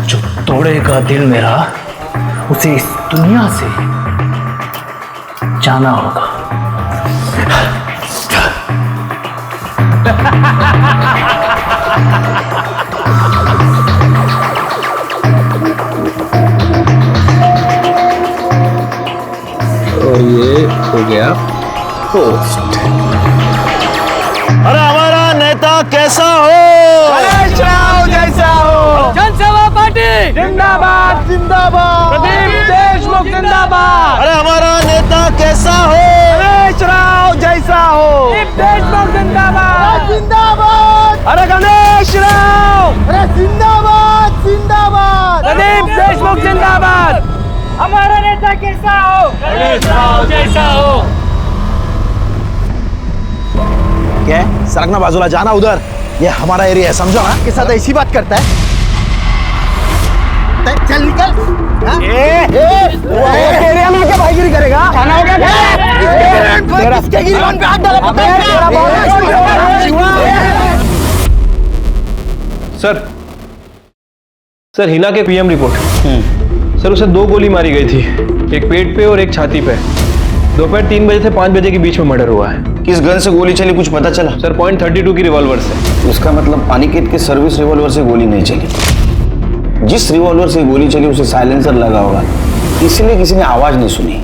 जो तोड़ेगा दिल मेरा, उसे इस दुनिया से जाना होगा। और ये हो गया पोस्ट। अरे हमारा नेता कैसा हो? गणेश राव जैसा हो। जनसेवा पार्टी जिंदाबाद जिंदाबाद। प्रदीप देशमुख जिंदाबाद। अरे हमारा नेता कैसा हो? गणेश राव जैसा हो। प्रदीप देशमुख जिंदाबाद जिंदाबाद। अरे गणेश राव, अरे जिंदाबाद जिंदाबाद। प्रदीप देशमुख जिंदाबाद। हमारा नेता कैसा हो? गणेश राव जैसा हो। क्या है? सरकना बाजूला, जाना उधर, ये हमारा एरिया है, समझो ना। के साथ ऐसी बात करता है। चल निकल। एरिया में क्या भाईगिरी करेगा? खाना हो गया क्या? किसके गिरबान पे हाथ डाला पता है क्या? सर हिना के पीएम रिपोर्ट। सर उसे 2 गोली मारी गई थी, एक पेट पे और एक छाती पे। दोपहर 3 बजे से 5 बजे के बीच में मर्डर हुआ है। किस गन से गोली चली कुछ पता चला? सर .32 की रिवॉल्वर से। उसका मतलब अनिकेत के सर्विस रिवॉल्वर से गोली नहीं चली। जिस रिवॉल्वर से गोली चली उसे साइलेंसर लगा होगा, इसलिए किसी ने आवाज नहीं सुनी।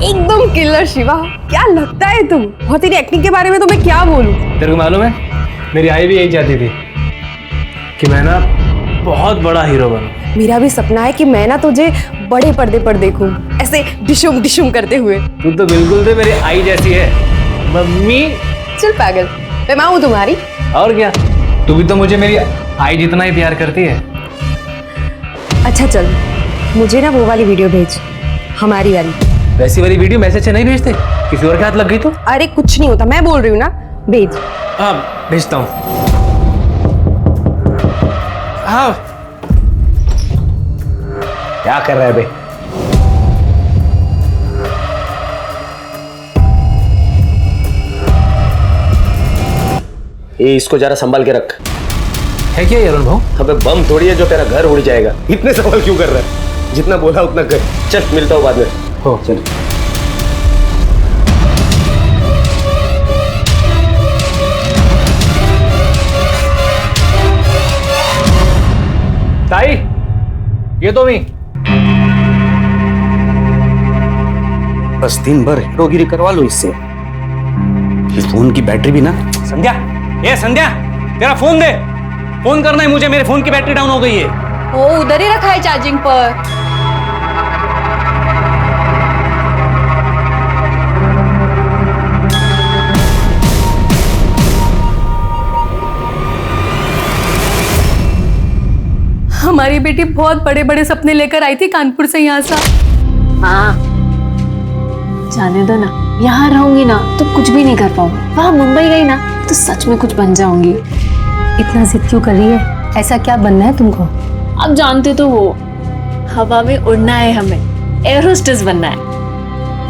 एकदम किलर शिवा, क्या लगता है तुम? और तेरी एक्टिंग के बारे में तो मैं क्या बोलूं? तेरे को मालूम है, मेरी आई भी यही चाहती थी कि मैं ना बहुत बड़ा हीरो बनूं। मेरा भी सपना है कि मैं ना तुझे बड़े पर्दे पर देखूं, ऐसे डिशुम डिशुम करते हुए। तू तो बिल्कुल से मेरी आई जैसी है मम्मी। चल पागल, मैं माँ हूँ तुम्हारी। और क्या, तू भी तो मुझे मेरी आई जितना ही प्यार करती है। अच्छा चल, मुझे ना वो वाली वीडियो भेज, हमारी वाली। वैसी वाली वीडियो मैसेज से नहीं भेजते, किसी और के हाथ लग गई तो? अरे कुछ नहीं होता, मैं बोल रही हूँ ना, भेज। हाँ भेजता हूँ। हाँ क्या कर रहा है बे? ये इसको जरा संभाल के रख। है क्या अरुण भाऊ? अबे बम थोड़ी है जो तेरा घर उड़ जाएगा। इतने सवाल क्यों कर रहा है? जितना बोला उतना कर। चल मिलता हूँ बाद में। हो चल। ताई, ये तो नहीं। बस दिन भर हीरोगिरी करवा लो इससे। इस फोन की बैटरी भी ना। संध्या, ये संध्या, तेरा फोन दे। फोन करना है मुझे, मेरे फोन की बैटरी डाउन हो गई है। वो उधर ही रखा है चार्जिंग पर। हमारी बेटी बहुत बड़े बड़े सपने लेकर आई थी कानपुर से यहाँ से। हाँ जाने दो ना, यहाँ रहूंगी ना तो कुछ भी नहीं कर पाऊंगी। वहाँ मुंबई गई ना तो सच में कुछ बन जाऊंगी। इतना जिद क्यों कर रही है? ऐसा क्या बनना है तुमको? अब जानते तो हो, हवा में उड़ना है, हमें एयर होस्टेस बनना है।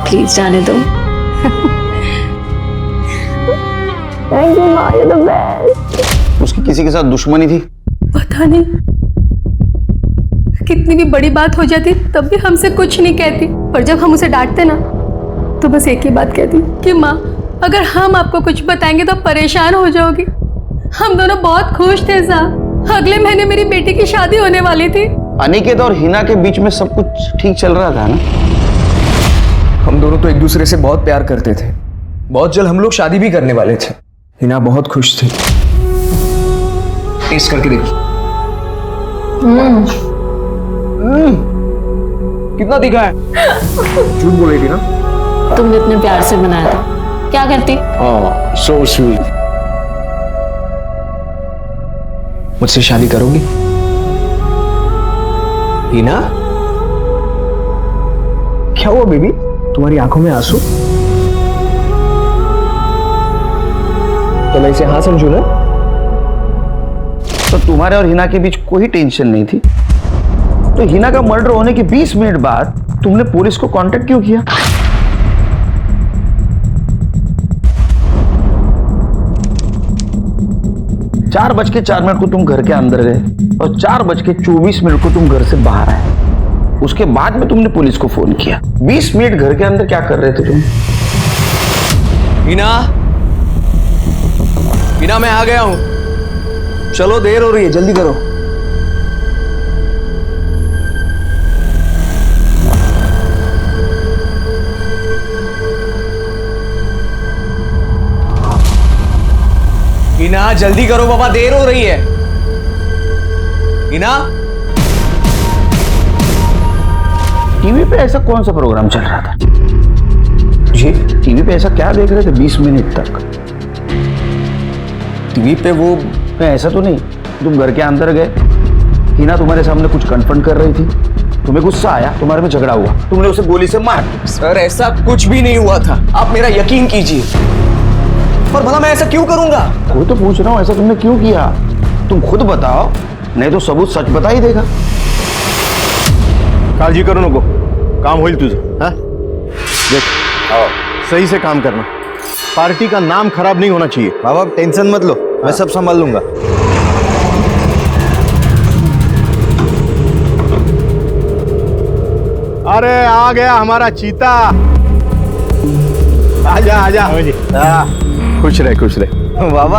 प्लीज जाने दो। थैंक यू माँ, यू द बेस्ट। उसकी किसी के साथ दुश्मनी थी? पता नहीं, कितनी भी बड़ी बात हो जाती तब भी हमसे कुछ नहीं कहती, पर जब हम उसे डांटते ना तो बस एक ही बात कहती कि माँ अगर हम आपको कुछ बताएंगे तो परेशान हो जाओगी। हम दोनों बहुत खुश थे साहब। अगले महीने मेरी बेटी की शादी होने वाली थी। अनिकेत और हिना के बीच में सब कुछ ठीक चल रहा था ना? हम दोनों तो एक दूसरे से बहुत प्यार करते थे। बहुत जल्द हम लोग शादी भी करने वाले थे। हिना बहुत खुश थी। टेस्ट करके देखो। कितना तीखा है? झूठ बोलेगी ना? तुमने इतने प्यार से बनाया था, क्या करती? So sweet. मुझसे शादी करोगी हिना? क्या हुआ बेबी, तुम्हारी आंखों में आंसू? तो मैं इसे हाँ समझू ना? तो तुम्हारे और हिना के बीच कोई टेंशन नहीं थी, तो हिना का मर्डर होने के 20 मिनट बाद तुमने पुलिस को कांटेक्ट क्यों किया? चार 4:04 को तुम घर के अंदर गए और 4:24 को तुम घर से बाहर आए। उसके बाद में तुमने पुलिस को फोन किया। 20 मिनट घर के अंदर क्या कर रहे थे तुम? हिना, हिना मैं आ गया हूं। चलो देर हो रही है, जल्दी करो। हिना जल्दी करो बाबा, देर हो रही है। हिना, टीवी पे ऐसा कौन सा प्रोग्राम चल रहा था जी? टीवी पे ऐसा क्या देख रहे थे 20 मिनट तक? टीवी पे वो ऐसा तो नहीं तुम घर के अंदर गए हिना तुम्हारे सामने कुछ कन्फ्रंट कर रही थी, तुम्हें गुस्सा आया, तुम्हारे में झगड़ा हुआ, तुमने उसे गोली से मार। सर ऐसा कुछ भी नहीं हुआ था, आप मेरा यकीन कीजिए। पर भला मैं ऐसा क्यों करूंगा? कोई तो पूछ रहा हूँ, ऐसा तुमने क्यों किया? तुम खुद बताओ, नहीं तो सबूत सच बता ही देगा। काळजी करू नको, काम होईल तुझं। हाँ देख, सही से काम करना, पार्टी का नाम खराब नहीं होना चाहिए। बाबा टेंशन मत लो, मैं सब संभाल लूंगा। अरे आ गया हमारा चीता। आजा आजा। खुश रहे खुश रहे। बाबा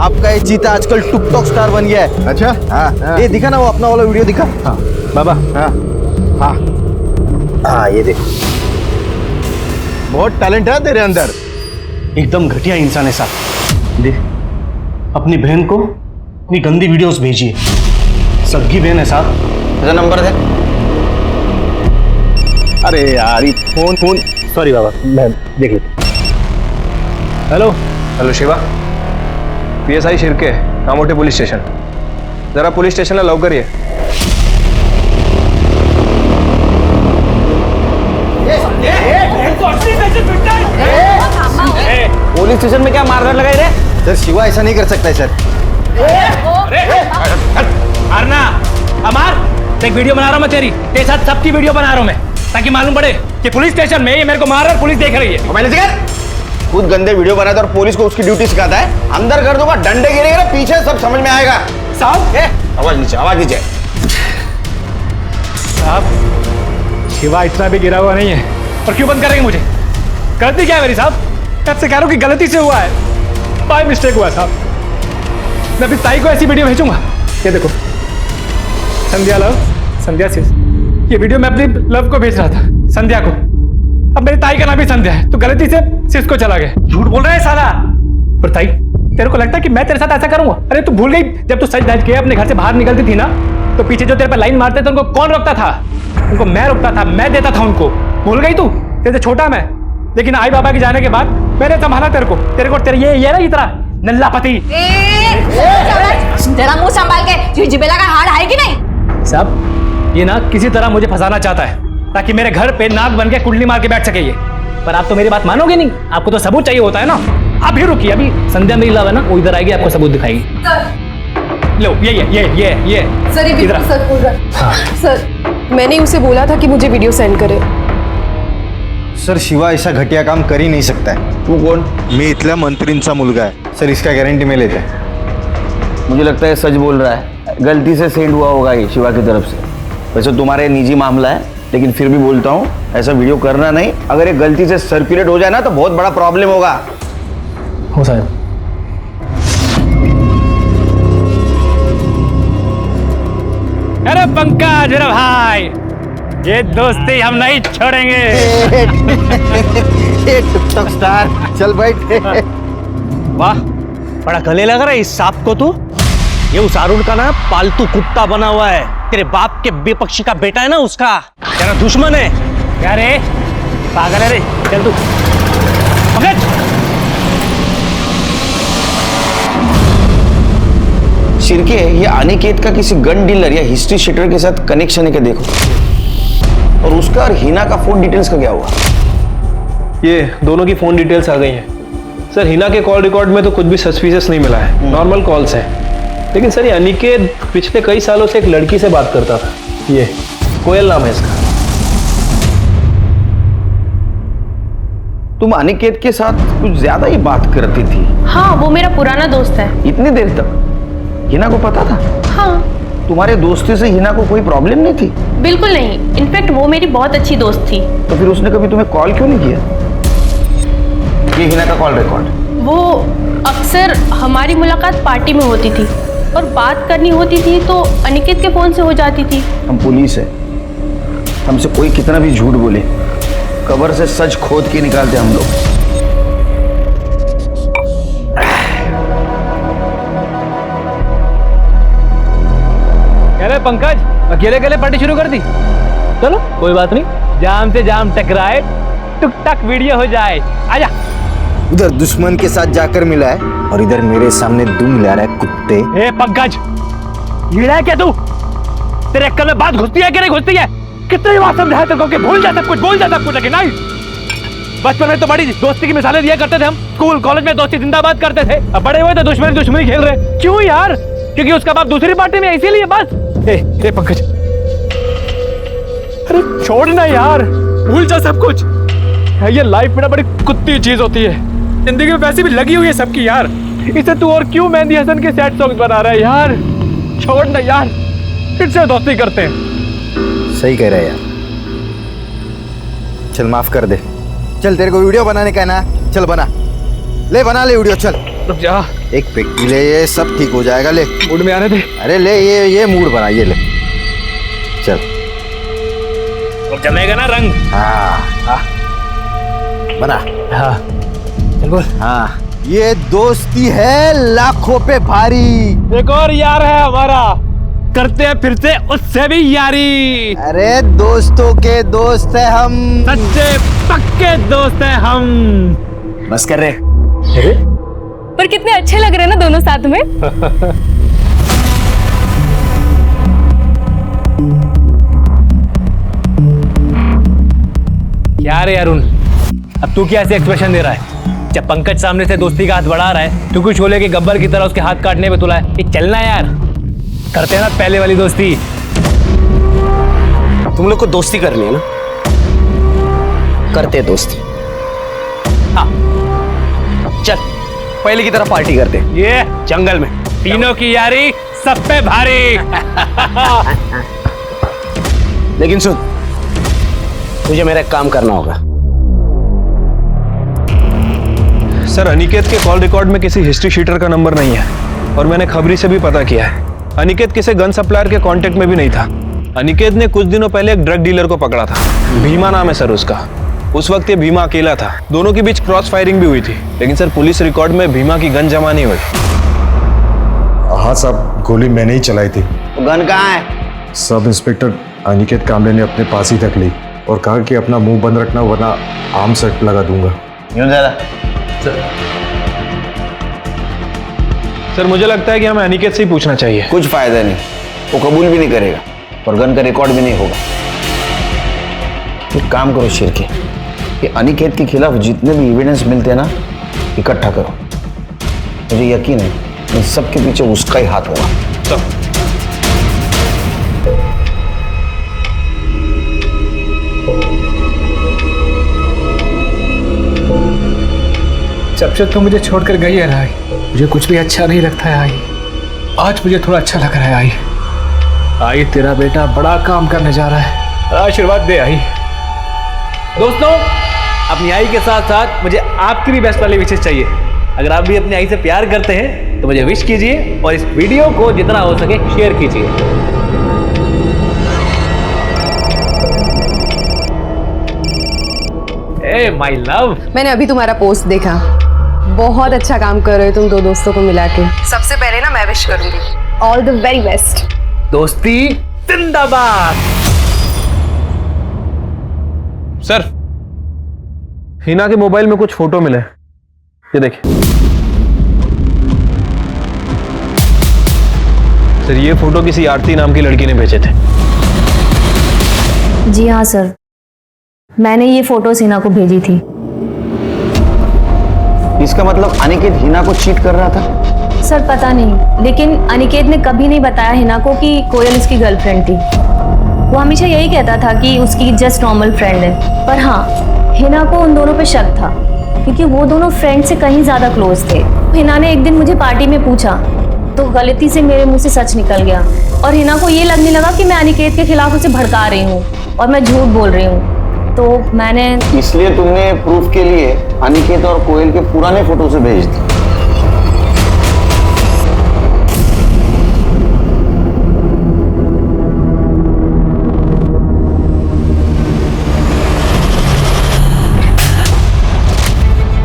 आपका ये चीता आजकल टिकटॉक स्टार बन गया है। अच्छा हाँ, ये दिखा ना वो अपना वाला वीडियो दिखा। हाँ बाबा हाँ हाँ हाँ ये देख, बहुत टैलेंट है तेरे अंदर। एकदम घटिया इंसान है साहब। देख, अपनी बहन को अपनी गंदी वीडियोस भेजिए। सगी बहन है साहब। मेरा नंबर दे। अरे यार ये फोन सॉरी बाबा, मैं देख लेता। Hello hello Shiva, PSI Shirke, Kamothe police station. जरा पुलिस स्टेशनला लवकर ये। पुलिस स्टेशन में क्या मारधाड़ लगाई रे? सर शिवा ऐसा नहीं कर सकता है सर। मारना अमार, एक वीडियो बना रहा हूँ मैं तेरे साथ सबकी वीडियो बना रहा हूँ मैं, ताकि मालूम पड़े कि पुलिस स्टेशन में ये मेरे को मार रहा है, पुलिस देख रही है। मैंने सिखा खुद गंदे वीडियो बनाता और पुलिस को उसकी ड्यूटी सिखाता है। अंदर कर दूंगा, डंडे गिरेगा ना पीछे, सब समझ में आएगा। साहब आवाज नीचे, आवाज नीचे। साहब शिवा इतना भी गिरा हुआ नहीं है, और क्यों बंद करेंगे मुझे? गलती क्या है मेरी साहब? मैं आपसे कह रहा हूँ कि गलती से हुआ है, बाय मिस्टेक हुआ साहब। मैं अभी ताई को ऐसी वीडियो भेजूंगा। ये देखो, संध्या लव, संध्या सिस, ये वीडियो मैं अपनी लव को भेज रहा था, संध्या को। अब मेरी ताई का नाम भी संध्या है, तो गलती से सिस को चला गया। झूठ बोल रहा है साला। और ताई, तेरे को लगता है कि मैं तेरे साथ ऐसा करूंगा? अरे तू भूल गई, जब तू सच धज के अपने घर से बाहर निकलती थी ना, तो पीछे जो तेरे पर लाइन मारते थे उनको कौन रोकता था? उनको मैं रोकता था, मैं देता था उनको। भूल गई तू? तेरे से छोटा मैं, लेकिन आई बाबा के जाने के बाद मैंने संभाला तेरे को तेरे ये ना इतना नल्ला पति। जरा मुंह संभाल के, जिबेला का हाड़ है कि नहीं? साहब ये ना किसी तरह मुझे फंसाना चाहता है, ताकि मेरे घर पे नाक बन के कुंडली मार के बैठ सके ये। पर आप तो मेरी बात मानोगे नहीं, आपको तो सबूत चाहिए होता है ना। आप ही रुकिए, अभी संध्या मेरी लव है ना, वो इधर आएगी, आपको सबूत दिखाएगी। लो ये सर, ये इधर। सर बोल रहा है। हाँ। सर मैंने उसे बोला था कि मुझे वीडियो सेंड करे। सर शिवा ऐसा घटिया काम कर ही नहीं सकता है। तू कौन? मी इथल्या मंत्रींचा मुलगा है सर, इसका गारंटी में लेते हैं। मुझे लगता है सच बोल रहा है, गलती से सेंड हुआ होगा ये शिवा की तरफ से। वैसे तुम्हारे निजी मामला है, लेकिन फिर भी बोलता हूँ ऐसा वीडियो करना नहीं। अगर ये गलती से सर्कुलेट हो जाए ना तो बहुत बड़ा प्रॉब्लम होगा। हो साहब। अरे पंकज मेरा भाई, ये दोस्ती हम नहीं छोड़ेंगे। टिकटॉक स्टार, चल बैठ। वाह, बड़ा गले लग रहा है इस सांप को। तू ये उस अरुण का ना पालतू कुत्ता बना हुआ है, तेरे बाप के बेपक्षी का बेटा है ना, उसका तेरा दुश्मन है। क्या रे पागल है रे? चल तू पंकज। शिर्के, ये अनिकेत का किसी गन डीलर या हिस्ट्री शीटर के साथ कनेक्शन है क्या देखो। और उसका और हिना का फोन डिटेल्स का क्या हुआ? ये दोनों की फोन डिटेल्स आ गई हैं सर। हिना के कॉल रिकॉर्ड में तो कुछ भी सस्पिशियस नहीं मिला है, नॉर्मल कॉल्स हैं। लेकिन सर ये अनिकेत पिछले कई सालों से एक लड़की से बात करता था, ये कोयल नाम है इसका। तुम अनिकेत के साथ कुछ ज्यादा ही बात करती थी। हाँ, वो मेरा पुराना दोस्त है। इतनी देर तक हिना को पता था? हाँ। तुम्हारे दोस्ती से हिना को कोई प्रॉब्लम नहीं थी? बिल्कुल नहीं, इनफैक्ट वो मेरी बहुत अच्छी दोस्त थी। तो फिर उसने कभी तुम्हें कॉल क्यों नहीं किया? ये हिना का कॉल रिकॉर्ड। वो अक्सर हमारी मुलाकात पार्टी में होती थी, और बात करनी होती थी तो अनिकेत के फोन से हो जाती थी। हम पुलिस है, हमसे कोई कितना भी झूठ बोले, कबर से सच खोद के निकालते हम लोग। अरे पंकज, अकेले अकेले पार्टी शुरू कर दी? चलो कोई बात नहीं, जाम से जाम टकराए, टुक टक वीडियो हो जाए। आजा। उधर दुश्मन के साथ जाकर मिला है और इधर मेरे सामने दुम ला रहा है कुत्ते। ए पंकज, लीड़ा है क्या तू? तेरे अक्कल में बात घुसती है कि नहीं घुसती है? कितनी बार समझाया तेरे को कि भूल जा सब कुछ, भूल जा सब कुछ, लेकिन नहीं। बचपन में तो बड़ी दोस्ती की मिसालें दिया करते थे हम, स्कूल कॉलेज में दोस्ती जिंदाबाद करते थे। अब बड़े हुए तो दुश्मनी दुश्मनी खेल रहे। क्यों यार? क्योंकि उसका बाप दूसरी पार्टी में है, इसीलिए बस। ए पंकज, अरे छोड़ ना यार, भूल जा सब कुछ। ये लाइफ में ना बड़ी कुत्ती चीज होती है, जिंदगी में वैसे भी लगी हुई है सबकी यार। इसे तू और क्यों मेहंदी हसन के सैड सॉन्ग बना रहा है यार? छोड़ ना यार, फिर से दोस्ती करते हैं। सही कह रहे हैं यार, चल माफ कर दे। चल तेरे को वीडियो बनाने का है ना, चल बना ले, बना ले वीडियो। चल रुक जा, एक पेटी ले, ये सब ठीक हो जाएगा। ले मूड में आने दे। अरे ले, ये मूड बना, ये ले चल। अब जमेगा ना रंग? हाँ बना। हाँ चल बोल। हाँ, ये दोस्ती है लाखों पे भारी। एक और यार है हमारा, करते हैं फिर से उससे भी यारी। अरे दोस्तों के दोस्त है हम, सच्चे पक्के दोस्त है हम। बस कर रहे। पर कितने अच्छे लग रहे हैं ना दोनों साथ में। क्या रे अरुण, अब तू क्या ऐसे एक्सप्रेशन दे रहा है? जब पंकज सामने से दोस्ती का हाथ बढ़ा रहा है, तू कुछ छोले के गब्बर की तरह उसके हाथ काटने पे तुला है। ये चलना यार, करते हैं ना पहले वाली दोस्ती। तुम लोग को दोस्ती करनी है ना, करते दोस्ती। हाँ चल, पहले की तरह पार्टी करते। ये जंगल में तीनों की यारी सब पे भारी। लेकिन सुन, तुझे मेरा एक काम करना होगा। सर, अनिकेत के कॉल रिकॉर्ड में किसी हिस्ट्री शीटर का नंबर नहीं है, और मैंने खबरी से भी पता किया है। अनिकेत किसी गन सप्लायर के कांटेक्ट में भी नहीं था। अनिकेत ने कुछ दिनों पहले एक ड्रग डीलर को पकड़ा था, भीमा नाम है सर उसका। उस वक्त ये भीमा अकेला था, दोनों के बीच क्रॉस फायरिंग भी हुई थी, लेकिन सर पुलिस रिकॉर्ड में भीमा की गन जमा नहीं हुई। हाँ साहब, गोली मैंने ही चलाई थी। गन कहाँ है? सब इंस्पेक्टर अनिकेत कामले ने अपने पास ही तक ली और कहा कि अपना मुंह बंद रखना वरना आर्म सेट लगा दूंगा। सर मुझे लगता है कि हमें अनिकेत से ही पूछना चाहिए। कुछ फायदा नहीं, वो कबूल भी नहीं करेगा और गन का रिकॉर्ड भी नहीं होगा। एक काम करो शेरके, कि अनिकेत के खिलाफ जितने भी एविडेंस मिलते हैं ना, इकट्ठा करो। मुझे यकीन है इन सब के पीछे उसका ही हाथ होगा। तो जब से तुम मुझे छोड़कर गई है ना आई, मुझे कुछ भी अच्छा नहीं लगता है आई। आज मुझे थोड़ा अच्छा लग रहा है आई, तेरा बेटा बड़ा काम करने जा रहा है, आशीर्वाद दे आई। दोस्तों, अपनी आई के साथ साथ मुझे आपकी भी बेस्ट वाली विशेष चाहिए। अगर आप भी अपनी आई से प्यार करते हैं तो मुझे विश कीजिए और इस वीडियो को जितना हो सके शेयर कीजिए। ए माय लव, मैंने अभी तुम्हारा पोस्ट देखा, बहुत अच्छा काम कर रहे हो तुम दो दोस्तों को मिला के। सबसे पहले ना मैं विश करूंगी ऑल द वेरी बेस्ट। दोस्ती जिंदाबाद। सर, हिना के मोबाइल में कुछ फोटो मिले, ये देखिए। सर ये फोटो किसी आरती नाम की लड़की ने भेजे थे। जी हाँ सर, मैंने ये फोटोज हिना को भेजी थी। इसका मतलब अनिकेत हिना को चीट कर रहा था? सर पता नहीं, लेकिन अनिकेत ने कभी नहीं बताया हिना को कि कोयल उसकी गर्लफ्रेंड थी। वो हमेशा यही कहता था कि उसकी जस्ट नॉर्मल फ्रेंड है। पर हाँ, हिना को उन दोनों पे शक था, क्योंकि वो दोनों फ्रेंड से कहीं ज़्यादा क्लोज थे। हिना ने एक दिन मुझे पार्टी में पूछा तो गलती से मेरे मुंह से सच निकल गया, और हिना को ये लगने लगा कि मैं अनिकेत के खिलाफ उसे भड़का रही हूँ और मैं झूठ बोल रही हूँ। तो मैंने इसलिए तुमने प्रूफ के लिए अनिकेत और कोयल के पुराने फोटो से भेज दी।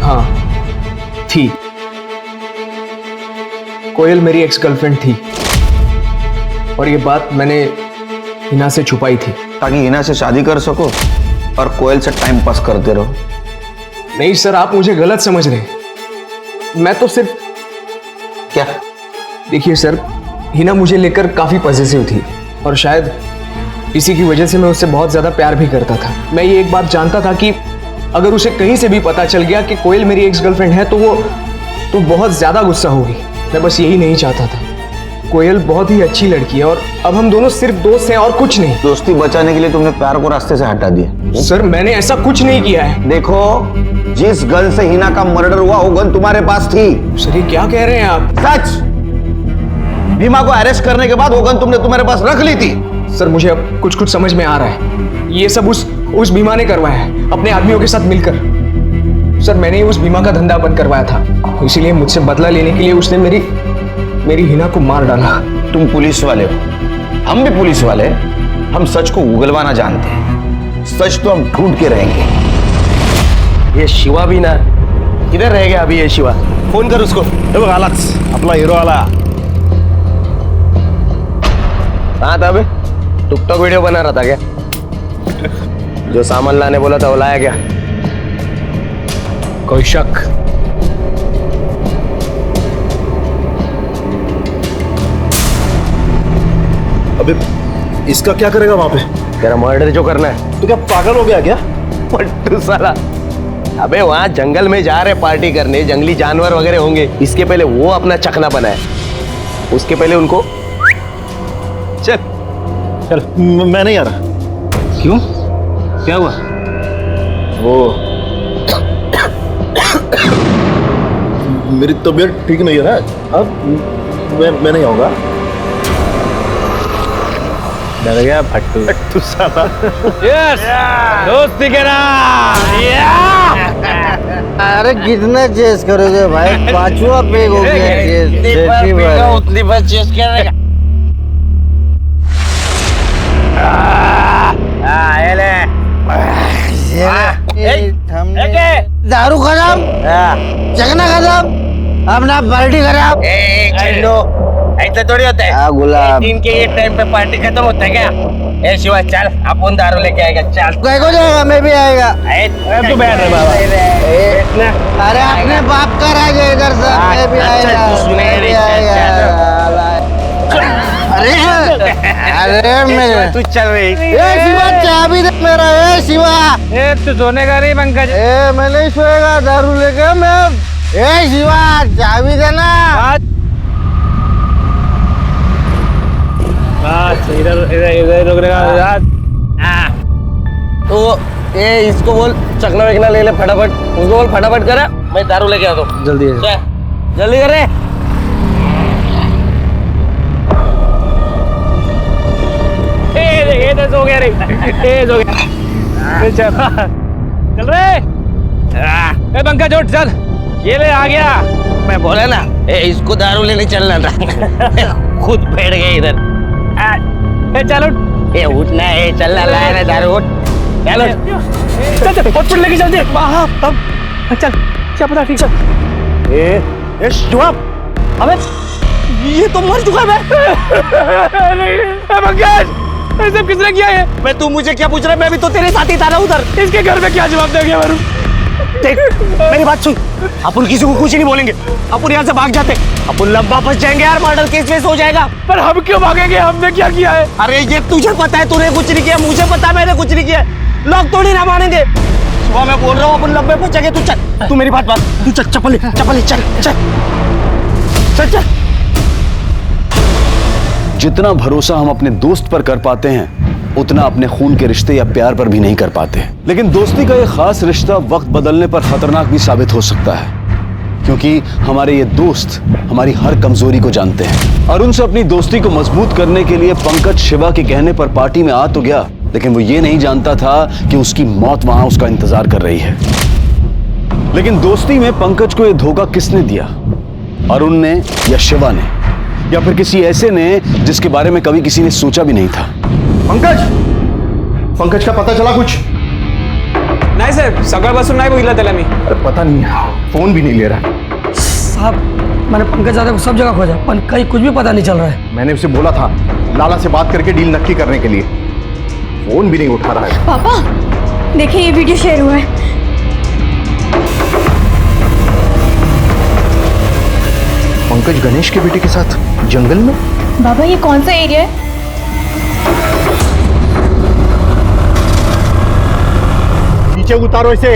हाँ थी, कोयल मेरी एक्स गर्लफ्रेंड थी, और ये बात मैंने हिना से छुपाई थी ताकि हिना से शादी कर सको और कोयल से टाइम पास करते रहो। नहीं सर, आप मुझे गलत समझ रहे हैं। मैं तो सिर्फ क्या, देखिए सर, हिना मुझे लेकर काफी पॉजिटिव थी, और शायद इसी की वजह से मैं उससे बहुत ज्यादा प्यार भी करता था। मैं ये एक बात जानता था कि अगर उसे कहीं से भी पता चल गया कि कोयल मेरी एक्स गर्लफ्रेंड है तो वो बहुत ज्यादा गुस्सा होगी। मैं बस यही नहीं चाहता था। कोयल बहुत ही अच्छी लड़की है और अब हम दोनों सिर्फ दोस्त हैं और कुछ नहीं। दोस्ती बचाने के लिए तुमने प्यार को रास्ते से हटा दिया। सर मैंने ऐसा कुछ नहीं किया है। देखो, जिस गन से हिना का मर्डर हुआ वो गन तुम्हारे पास थी। सर ये क्या कह रहे हैं आप? सच। भीमा को अरेस्ट करने के बाद वो गन तुमने तुम्हारे पास रख ली थी। सर मुझे अब कुछ समझ में आ रहा है। ये सब उस भीमा ने करवाया है अपने आदमियों के साथ मिलकर। सर मैंने ही उस भीमा का धंधा बंद करवाया था, इसीलिए मुझसे बदला लेने के लिए उसने मेरी हिना को मार डाला। तुम पुलिस वाले हो, हम भी पुलिस वाले। हम सच को उगलवाना जानते हैं। सच तो हम ढूंढ के रहेंगे। ये शिवा भी ना, किधर रह गया अभी ये शिवा? फोन कर उसको। अपना हीरो वाला कहाँ था अबे? टिकटॉक वीडियो बना रहा था क्या? जो सामान लाने बोला था वो लाया क्या? कोई शक? अबे इसका क्या करेगा वहां पे? तेरा मर्डर जो करना है। तो क्या पागल हो गया क्या? पट्टू साला, अबे वहां जंगल में जा रहे पार्टी करने, जंगली जानवर वगैरह होंगे, इसके पहले वो अपना चखना बनाए, उसके पहले उनको चल चल। मैं नहीं आ रहा। क्यों? क्या हुआ? वो मेरी तबीयत ठीक नहीं है ना, अब मैं नहीं आऊंगा। डर गया फट्टू साला। यस, दोस्ती के नाम। अरे कितना चेस करोगे भाई? पांचवा पेग हो गया। उतनी बार चेस करेगा। दारू खराब, चखना खराब, अपना पार्टी खराब। ऐसा थोड़ी होता है। गुलाब दिन के ये टाइम पे पार्टी खत्म होता है क्या? ए शिवा चल, अपन दारू लेके आएगा। चल कहीं को जाएगा? मैं भी आएगा। तू बैठ रहे बाबा। अरे अपने बाप का राज है इधर से। मैं भी आएगा। अरे मैं तू चल रही। शिवा चाबी दे मेरा। शिवा तू सोने का नहीं पंकज। मैं नहीं सोएगा दारू लेके। मैं शिवा चाबी देना। इधर रुक रहेगा। तो ये इसको बोल चकना वेकना ले ले फटाफट। उसको बोल फटाफट करे, मैं दारू लेके आता हूँ। जल्दी जल्दी करे। सो गया रे, सो गया। चल रे पंकज उठ चल। ये ले आ गया। मैं बोला ना इसको दारू लेने चलना था। खुद बैठ गए इधर। चल उठ। उठना है, चलना लाया ना दारू। उठ चल चल हॉस्पिटल लेके चलते। चल क्या पता ठीक है। जवाब अबे ये तो मर चुका है। पंकज ये सब किसने किया है? मैं, तू मुझे क्या पूछ रहा है? मैं भी तो तेरे साथ ही था ना उधर। इसके घर में क्या जवाब देंगे वरुण? देख मेरी बात सुन, अपन किसी को कुछ नहीं बोलेंगे। अपन यहाँ से भाग जाते, अपन लंबा फंस जाएंगे यार। मर्डर केस हो जाएगा। पर हम क्यों भागेंगे? हमने क्या किया है? अरे ये तुझे पता है, तूने कुछ नहीं किया। मुझे पता है मैंने कुछ नहीं किया। लोग थोड़ी ना मानेंगे। सुबह मैं बोल रहा हूँ अपन लंबे फंसेंगे। तू चल, तू मेरी बात तू चल। चप्पल चल चल चल चल। जितना भरोसा हम अपने दोस्त पर कर पाते हैं उतना अपने खून के रिश्ते या प्यार पर भी नहीं कर पाते। लेकिन दोस्ती का ये खास रिश्ता वक्त बदलने पर खतरनाक भी साबित हो सकता है, क्योंकि हमारे ये दोस्त हमारी हर कमजोरी को जानते हैं। और उनसे अपनी दोस्ती को मजबूत करने के लिए पंकज शिवा के कहने पर पार्टी में आ तो गया, लेकिन वो ये नहीं जानता था कि उसकी मौत वहां उसका इंतजार कर रही है। लेकिन दोस्ती में पंकज को यह धोखा किसने दिया? अरुण ने या शिवा ने, या फिर किसी ऐसे ने जिसके बारे में कभी किसी ने सोचा भी नहीं था? पंकज का पता चला कुछ? नाही साहेब, सकाळपासून नाही बघितलं त्याला मी. अरे पता नहीं, फोन भी नहीं ले रहा साहब. मैंने पंकज दादा को सब जगह खोजा पर कहीं कुछ भी पता नहीं चल रहा है. मैंने उसे बोला था लाला से बात करके डील नक्की करने के लिए, फोन भी नहीं उठा रहा है. पापा देखिए ये वीडियो शेयर हुआ है. पंकज गणेश के बेटे के साथ जंगल में. बाबा ये कौन सा एरिया है? नीचे उतारो इसे।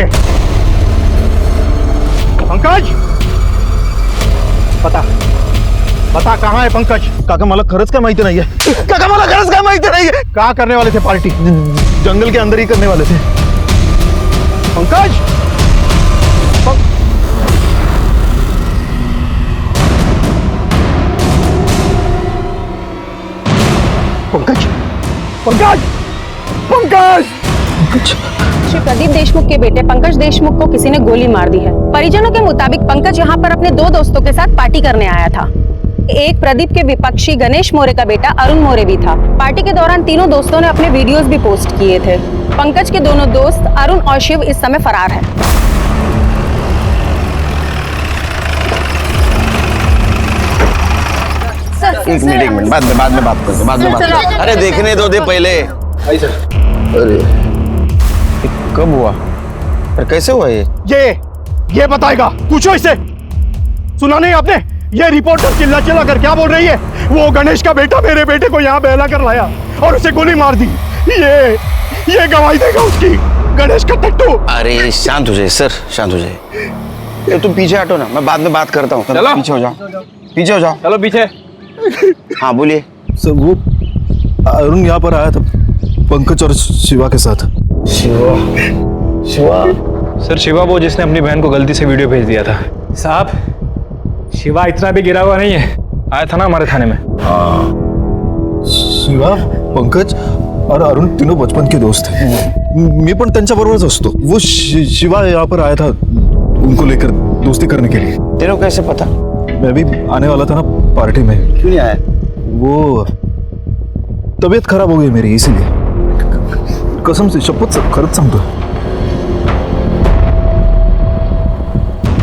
पंकज, बता कहाँ है पंकज? काका मला खरंच काय माहिती नाहीये। काका मला खरंच काय माहिती नाहीये। क्या करने वाले थे पार्टी? जंगल के अंदर ही करने वाले थे। पंकज, पंकज, पंकज, पंकज, श्री प्रदीप देशमुख के बेटे पंकज देशमुख को किसी ने गोली मार दी है। परिजनों के मुताबिक पंकज यहाँ पर अपने 2 दोस्तों के साथ पार्टी करने आया था। एक प्रदीप के विपक्षी गणेश मोरे का बेटा अरुण मोरे भी था। पार्टी के दौरान तीनों दोस्तों ने अपने वीडियोस भी पोस्ट किए थे। पंकज के दोनों दोस्त अरुण और शिव इस समय फरार है। एक मिनट बाद में बात करते, बाद में बात करते। अरे देखने दो दे पहले। अरे कब हुआ और कैसे हुआ ये बताएगा। पूछो इसे। सुना नहीं आपने? ये रिपोर्टर चिल्ला कर क्या बोल रही है? वो गणेश का बेटा मेरे बेटे को यहाँ बहला कर लाया और उसे गोली मार दी। ये गवाही देगा उसकी, गणेश का टट्टू। अरे शांत हो जाए सर, शांत हो जाए। तुम पीछे हटो ना, मैं बाद में बात करता हूँ। चलो पीछे हो जाओ, पीछे हो जाओ। चलो पीछे। हाँ बोलिए सर। वो अरुण यहाँ पर आया था पंकज और शिवा के साथ। शिवा सर, शिवा वो जिसने अपनी बहन को गलती से वीडियो भेज दिया था। साहब, शिवा इतना भी गिरा हुआ नहीं है। आया था ना हमारे थाने में। शिवा, पंकज और अरुण तीनों बचपन के दोस्त थे। मी पण त्यांच्याबरोबरच असतो। वो शिवा यहाँ पर आया था उनको लेकर दोस्ती करने के लिए। तेरे को कैसे पता? मैं भी आने वाला था ना पार्टी में। क्यों नहीं आया? वो तबीयत खराब हो गई मेरी, इसीलिए। कसम से, शपथ से, खरंच सांगतो।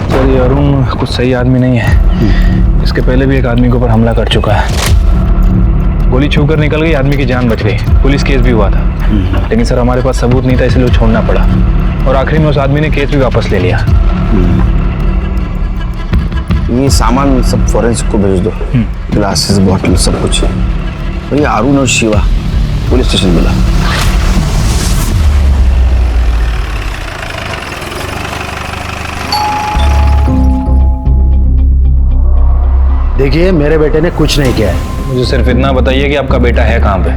सर, ये अरुण कुछ सही आदमी नहीं है। इसके पहले भी एक आदमी के ऊपर हमला कर चुका है। गोली छूकर निकल गई, आदमी की जान बच गई। पुलिस केस भी हुआ था, लेकिन सर हमारे पास सबूत नहीं था, इसलिए वो छोड़ना पड़ा। और आखिरी में उस आदमी ने केस भी वापस ले लिया। ये सामान सब फॉरेंसिक को भेज दो, ग्लासेस, बॉटल, सब कुछ। और ये अरुण और शिवा पुलिस स्टेशन बुला। देखिए, मेरे बेटे ने कुछ नहीं किया है। मुझे सिर्फ इतना बताइए कि आपका बेटा है कहाँ पे?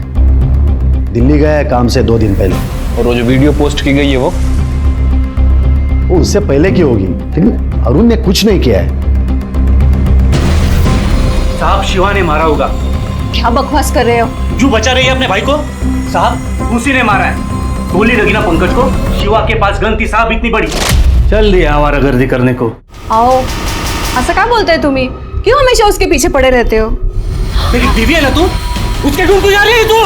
दिल्ली गया है काम से 2 दिन पहले। और वो जो वीडियो पोस्ट की गई है वो उससे पहले की होगी, लेकिन अरुण ने कुछ नहीं किया है। साहब, शिवा ने मारा होगा। क्या बकवास कर रहे हो? जो बचा रही है अपने भाई को। साहब, उसी ने मारा है। गोली लगी ना पंकज को। शिवा के पास गन थी साहब, इतनी बड़ी। चल दिया आवारागर्दी करने को। आओ, ऐसा क्या बोलते हैं तुम्ही? क्यों हमेशा उसके पीछे पड़े रहते हो? मेरी बीवी है ना तू, उसके ढूंढ तू जा रही है तू।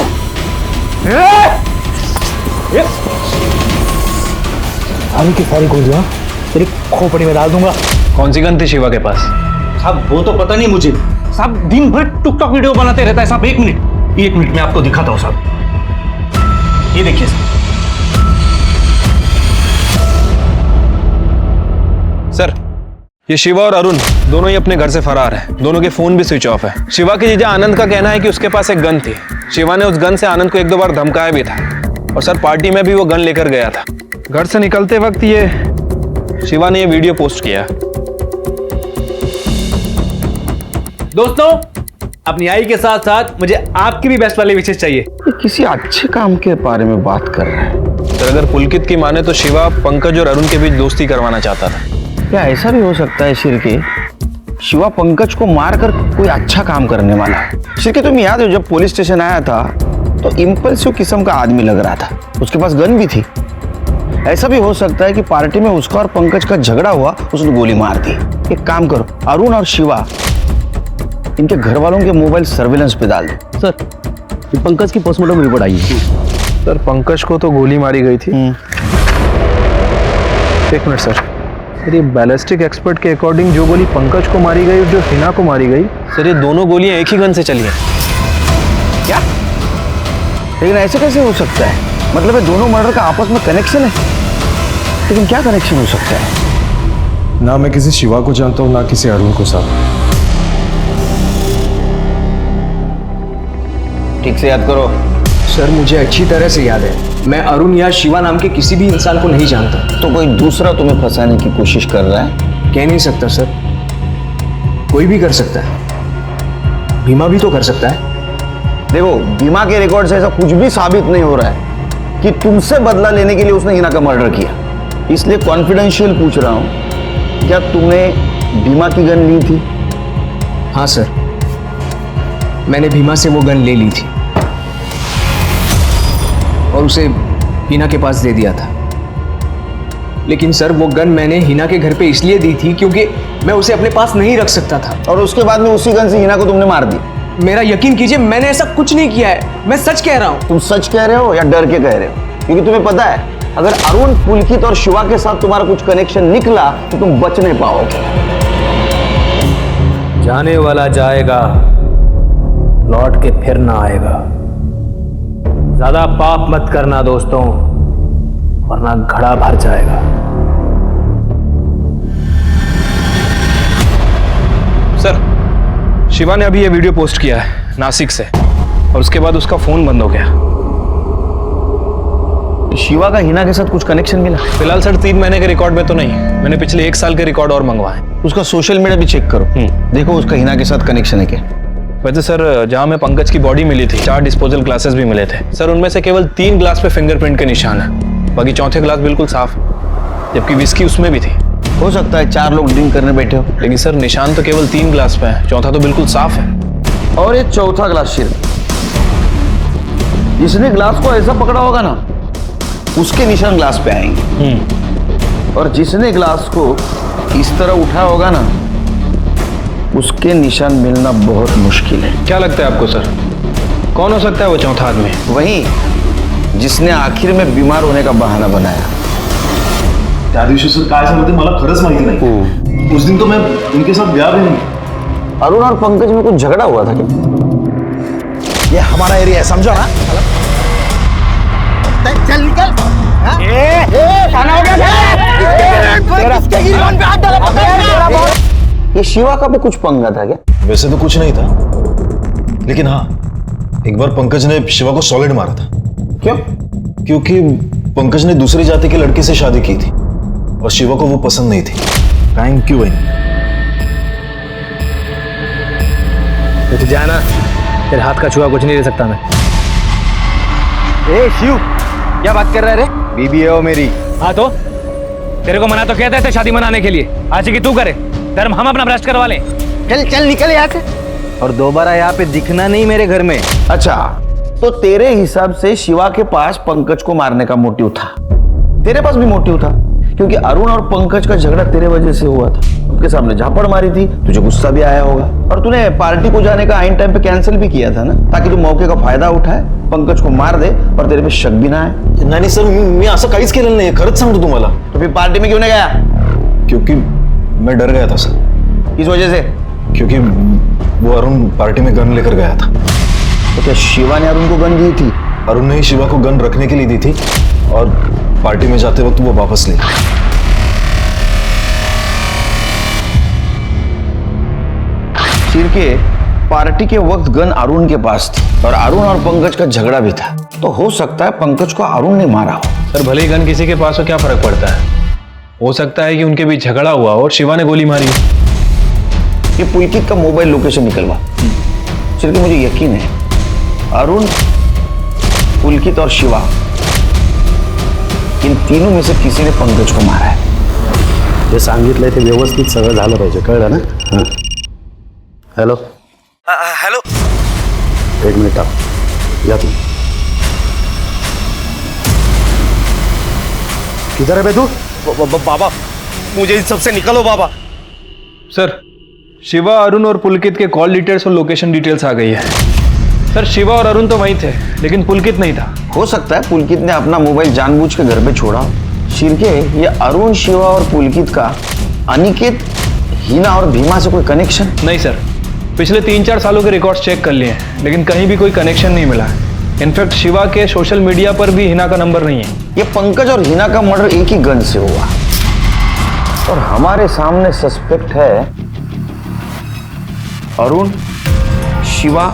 आलू की सारी गोलियां तेरी खोपड़ी में डाल दूंगा। कौन सी गन थी शिवा के पास? साहब, वो तो पता नहीं मुझे। साहब, दिन भर टिकटॉक वीडियो बनाते रहता है साहब। 1 मिनट में आपको दिखाता हूँ साहब। ये देखिए सर, ये शिवा और अरुण दोनों ही अपने घर से फरार हैं। दोनों के फोन भी स्विच ऑफ है। शिवा के जीजा आनंद का कहना है कि उसके पास एक गन थी। शिवा ने उस गन से आनंद को 1-2 बार धमकाया भी था। और सर, पार्टी में भी वो गन लेकर गया था। घर से निकलते वक्त ये शिवा ने ये वीडियो पोस्ट किया। दोस्तों, अपनी आई के साथ साथ मुझे आपकी भी बेस्ट वाली विशेष चाहिए। किसी अच्छे काम के बारे में बात कर रहे हैं। सर, अगर पुलकित की माने तो शिवा पंकज और अरुण के बीच दोस्ती करवाना चाहता था। क्या ऐसा भी हो सकता है शिरके, शिवा पंकज को मारकर कोई अच्छा काम करने वाला है? शिरके, तुम याद हो जब पुलिस स्टेशन आया था तो इम्पल्सिव किस्म का आदमी लग रहा था, उसके पास गन भी थी। ऐसा भी हो सकता है कि पार्टी में उसका और पंकज का झगड़ा हुआ, उसने गोली मार दी। एक काम करो, अरुण और शिवा इनके घर वालों के मोबाइल सर्विलेंस पे डाल दो। सर, पंकज की पोस्टमार्टम रिपोर्ट आई है। सर, पंकज को तो गोली मारी गई थी। 1 मिनट सर, ये बैलिस्टिक एक्सपर्ट के अकॉर्डिंग जो गोली पंकज को मारी गई और जो हिना को मारी गई, सर ये दोनों गोलियां एक ही गन से चली हैं। क्या? लेकिन ऐसे कैसे हो सकता है? मतलब ये दोनों मर्डर का आपस में कनेक्शन है, लेकिन क्या कनेक्शन हो सकता है? ना मैं किसी शिवा को जानता हूँ, ना किसी अरुण को साहब। ठीक से याद करो। सर, मुझे अच्छी तरह से याद है। मैं अरुण या शिवा नाम के किसी भी इंसान को नहीं जानता। तो कोई दूसरा तुम्हें फंसाने की कोशिश कर रहा है? कह नहीं सकता सर, कोई भी कर सकता है, भीमा भी तो कर सकता है। देखो, भीमा के रिकॉर्ड से ऐसा कुछ भी साबित नहीं हो रहा है कि तुमसे बदला लेने के लिए उसने हिना का मर्डर किया। इसलिए कॉन्फिडेंशियल पूछ रहा हूं, क्या तुमने भीमा की गन ली थी? हाँ सर, मैंने भीमा से वो गन ले ली थी और उसे हिना के पास दे दिया था। लेकिन सर, वो गन मैंने हिना के घर पे इसलिए दी थी क्योंकि मैं उसे अपने पास नहीं रख सकता था। और उसके बाद में उसी गन से हिना को तुमने मार दी? मेरा यकीन कीजिए, मैंने ऐसा कुछ नहीं किया है, मैं सच कह रहा हूं। तुम सच कह रहे हो या डर के कह रहे हो? क्योंकि तुम्हें पता है, अगर अरुण, पुलकित और शिवा के साथ तुम्हारा कुछ कनेक्शन निकला तो तुम बच नहीं पाओगे। जाने वाला जाएगा, लौट के फिर ना आएगा। ज्यादा पाप मत करना दोस्तों, वरना घड़ा भर जाएगा। सर, शिवा ने अभी ये वीडियो पोस्ट किया है नासिक से, और उसके बाद उसका फोन बंद हो गया। शिवा का हिना के साथ कुछ कनेक्शन मिला? फिलहाल सर 3 महीने के रिकॉर्ड में तो नहीं, मैंने पिछले 1 साल के रिकॉर्ड और मंगवाए। उसका सोशल मीडिया भी चेक करो, देखो उसका हिना के साथ कनेक्शन है क्या। वैसे सर, जहां में पंकज की बॉडी मिली थी, 4 डिस्पोजल ग्लासेस भी मिले थे सर। उनमें से केवल 3 ग्लास पे फिंगरप्रिंट के निशान है, बाकी चौथे ग्लास बिल्कुल साफ है, जबकि विस्की उसमें भी थी। हो सकता है 4 लोग ड्रिंक करने बैठे हो, लेकिन सर निशान तो केवल 3 ग्लास पे है, चौथा तो बिल्कुल साफ है। और ये चौथा ग्लास शिर, जिसने ग्लास को ऐसा पकड़ा होगा ना, उसके निशान ग्लास पे आएंगे। और जिसने ग्लास को इस तरह उठाया होगा ना, उसके निशान मिलना बहुत मुश्किल है। क्या लगता है आपको सर, कौन हो सकता है वो चौथा आदमी? वही जिसने आखिर में बीमार होने का बहाना बनाया। त्या दिवशी सर काय झालं ते मला खरंच माहिती नाही। उस दिन तो मैं उनके साथ गया भी नहीं। अरुण और पंकज में कुछ झगड़ा हुआ था क्या? ये हमारा एरिया है, समझो ना? चल निकल। खाना हो गया। ये शिवा का भी कुछ पंगा था क्या? वैसे तो कुछ नहीं था, लेकिन हाँ, एक बार पंकज ने शिवा को सॉलिड मारा था। क्यों? क्योंकि पंकज ने दूसरी जाति के लड़की से शादी की थी और शिवा को वो पसंद नहीं थी। थैंक यू बहन। तो जाना, तेरे हाथ का छुआ कुछ नहीं दे सकता मैं। ए शिव, क्या बात कर रहा है रे? बीबी है वो मेरी। हाँ तो तेरे को मना तो कहते थे शादी मनाने के लिए, आज की तू करे, धर्म हम अपना भ्रष्ट करवा लें। चल चल निकल यहाँ से, और दोबारा यहाँ पे दिखना नहीं मेरे घर में। अच्छा, तो तेरे हिसाब से शिवा के पास पंकज को मारने का मोटिव था, तेरे पास भी मोटिव था, क्योंकि अरुण और पंकज का झगड़ा तेरे वजह से हुआ था। उनके सामने झापड़ मारी थी, तुझे गुस्सा भी आया होगा, और तूने पार्टी को जाने का आइन टाइम पे कैंसिल भी किया था ना, ताकि तू मौके का फायदा उठाए, पंकज को मार दे और तेरे पे शक भी ना आए। नाही सर, मी असं काहीच केलेलं नाही, खरंच सांगतो तुम्हाला। तो फिर पार्टी में क्यों नहीं गया? क्योंकि मैं डर गया था सर। किस वजह से? क्योंकि वो अरुण पार्टी में गन लेकर गया था। तो क्या शिवा ने अरुण को गन दी थी? अरुण ने ही शिवा को गन रखने के लिए दी थी और पार्टी में जाते वक्त वो वापस ले गया। शिर्के, पार्टी के वक्त गन अरुण के पास थी और अरुण और पंकज का झगड़ा भी था, तो हो सकता है पंकज को अरुण ने मारा हो। सर, भले ही गन किसी के पास हो, क्या फर्क पड़ता है? हो सकता है कि उनके बीच झगड़ा हुआ और शिवा ने गोली मारी। ये पुलकित का मोबाइल लोकेशन निकलवा। शिर्के, मुझे यकीन है अरुण, पुलकित और शिवा, इन तीनों में से किसी ने पंकज को मारा है। जे सांगितलंय ते व्यवस्थित सगळं झालं पाहिजे, कळलं ना? हां. हेलो हेलो, 1 मिनिट आप या तुम। किधर है बे तू? बाबा, मुझे इन सबसे निकलो बाबा। सर, शिवा, अरुण और पुलकित के कॉल डिटेल्स और लोकेशन डिटेल्स आ गई है। सर, शिवा और अरुण तो वहीं थे, लेकिन पुलकित नहीं था। हो सकता है पुलकित ने अपना मोबाइल जानबूझ के घर पे छोड़ा। शिर्के, ये अरुण, शिवा और पुलकित का अनिकेत, हिना और भीमा से कोई कनेक्शन? नहीं सर, पिछले 3-4 सालों के रिकॉर्ड्स चेक कर लिए हैं, लेकिन कहीं भी कोई कनेक्शन नहीं मिला है। इनफैक्ट शिवा के सोशल मीडिया पर भी हिना का नंबर नहीं है। ये पंकज और हिना का मर्डर एक ही गन से हुआ और हमारे सामने सस्पेक्ट है अरुण, शिवा,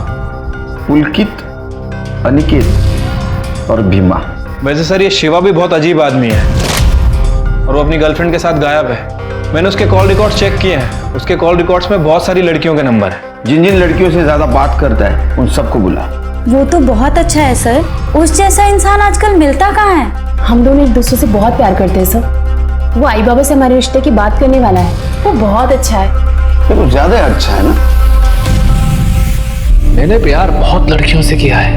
पुलकित, अनिकेत और भीमा। वैसे सर ये शिवा भी बहुत अजीब आदमी है और वो अपनी गर्लफ्रेंड के साथ गायब है। मैंने उसके कॉल रिकॉर्ड्स चेक किए हैं, उसके कॉल रिकॉर्ड्स में बहुत सारी लड़कियों के नंबर है। जिन जिन लड़कियों से ज्यादा बात करता है उन सबको बुला। वो तो बहुत अच्छा है सर, उस जैसा इंसान आजकल मिलता कहाँ है। हम दोनों एक दूसरे से बहुत प्यार करते हैं सर। वो आई बाबा से हमारे रिश्ते की बात करने वाला है, वो बहुत अच्छा है। तो ज्यादा अच्छा है ना। मैंने प्यार बहुत लड़कियों से किया है,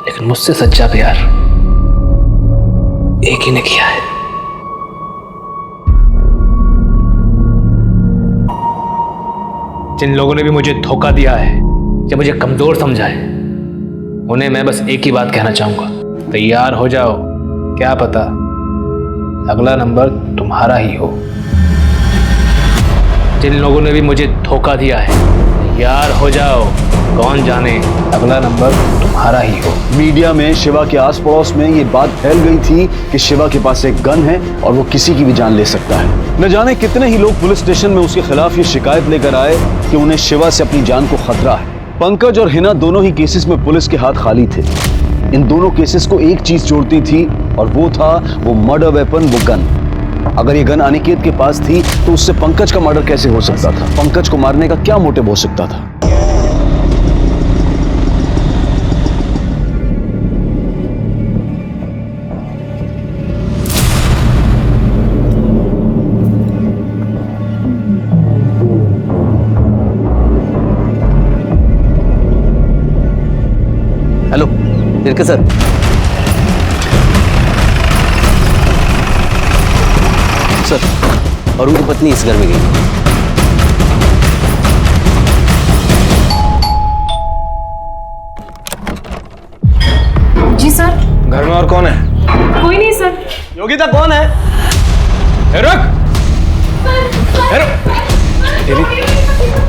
लेकिन मुझसे सच्चा प्यार एक ही ने किया है। जिन लोगों ने भी मुझे धोखा दिया है या मुझे कमजोर समझा है, उन्हें मैं बस एक ही बात कहना चाहूंगा, तैयार हो जाओ, क्या पता अगला नंबर तुम्हारा ही हो। जिन लोगों ने भी मुझे धोखा दिया है, तैयार हो जाओ, कौन जाने अगला नंबर तुम्हारा ही हो। मीडिया में शिवा के आस पड़ोस में ये बात फैल गई थी कि शिवा के पास एक गन है और वो किसी की भी जान ले सकता है। न जाने कितने ही लोग पुलिस स्टेशन में उसके खिलाफ ये शिकायत लेकर आए कि उन्हें शिवा से अपनी जान को खतरा है। पंकज और हिना दोनों ही केसेस में पुलिस के हाथ खाली थे। इन दोनों केसेस को एक चीज जोड़ती थी और वो था वो मर्डर वेपन, वो गन। अगर ये गन अनिकेत के पास थी तो उससे पंकज का मर्डर कैसे हो सकता था? पंकज को मारने का क्या मोटिव हो सकता था? हेलो तिरके सर, सर अरुण की पत्नी इस घर में गई। जी सर। घर में और कौन है? कोई नहीं सर। योगिता कौन है? रुक।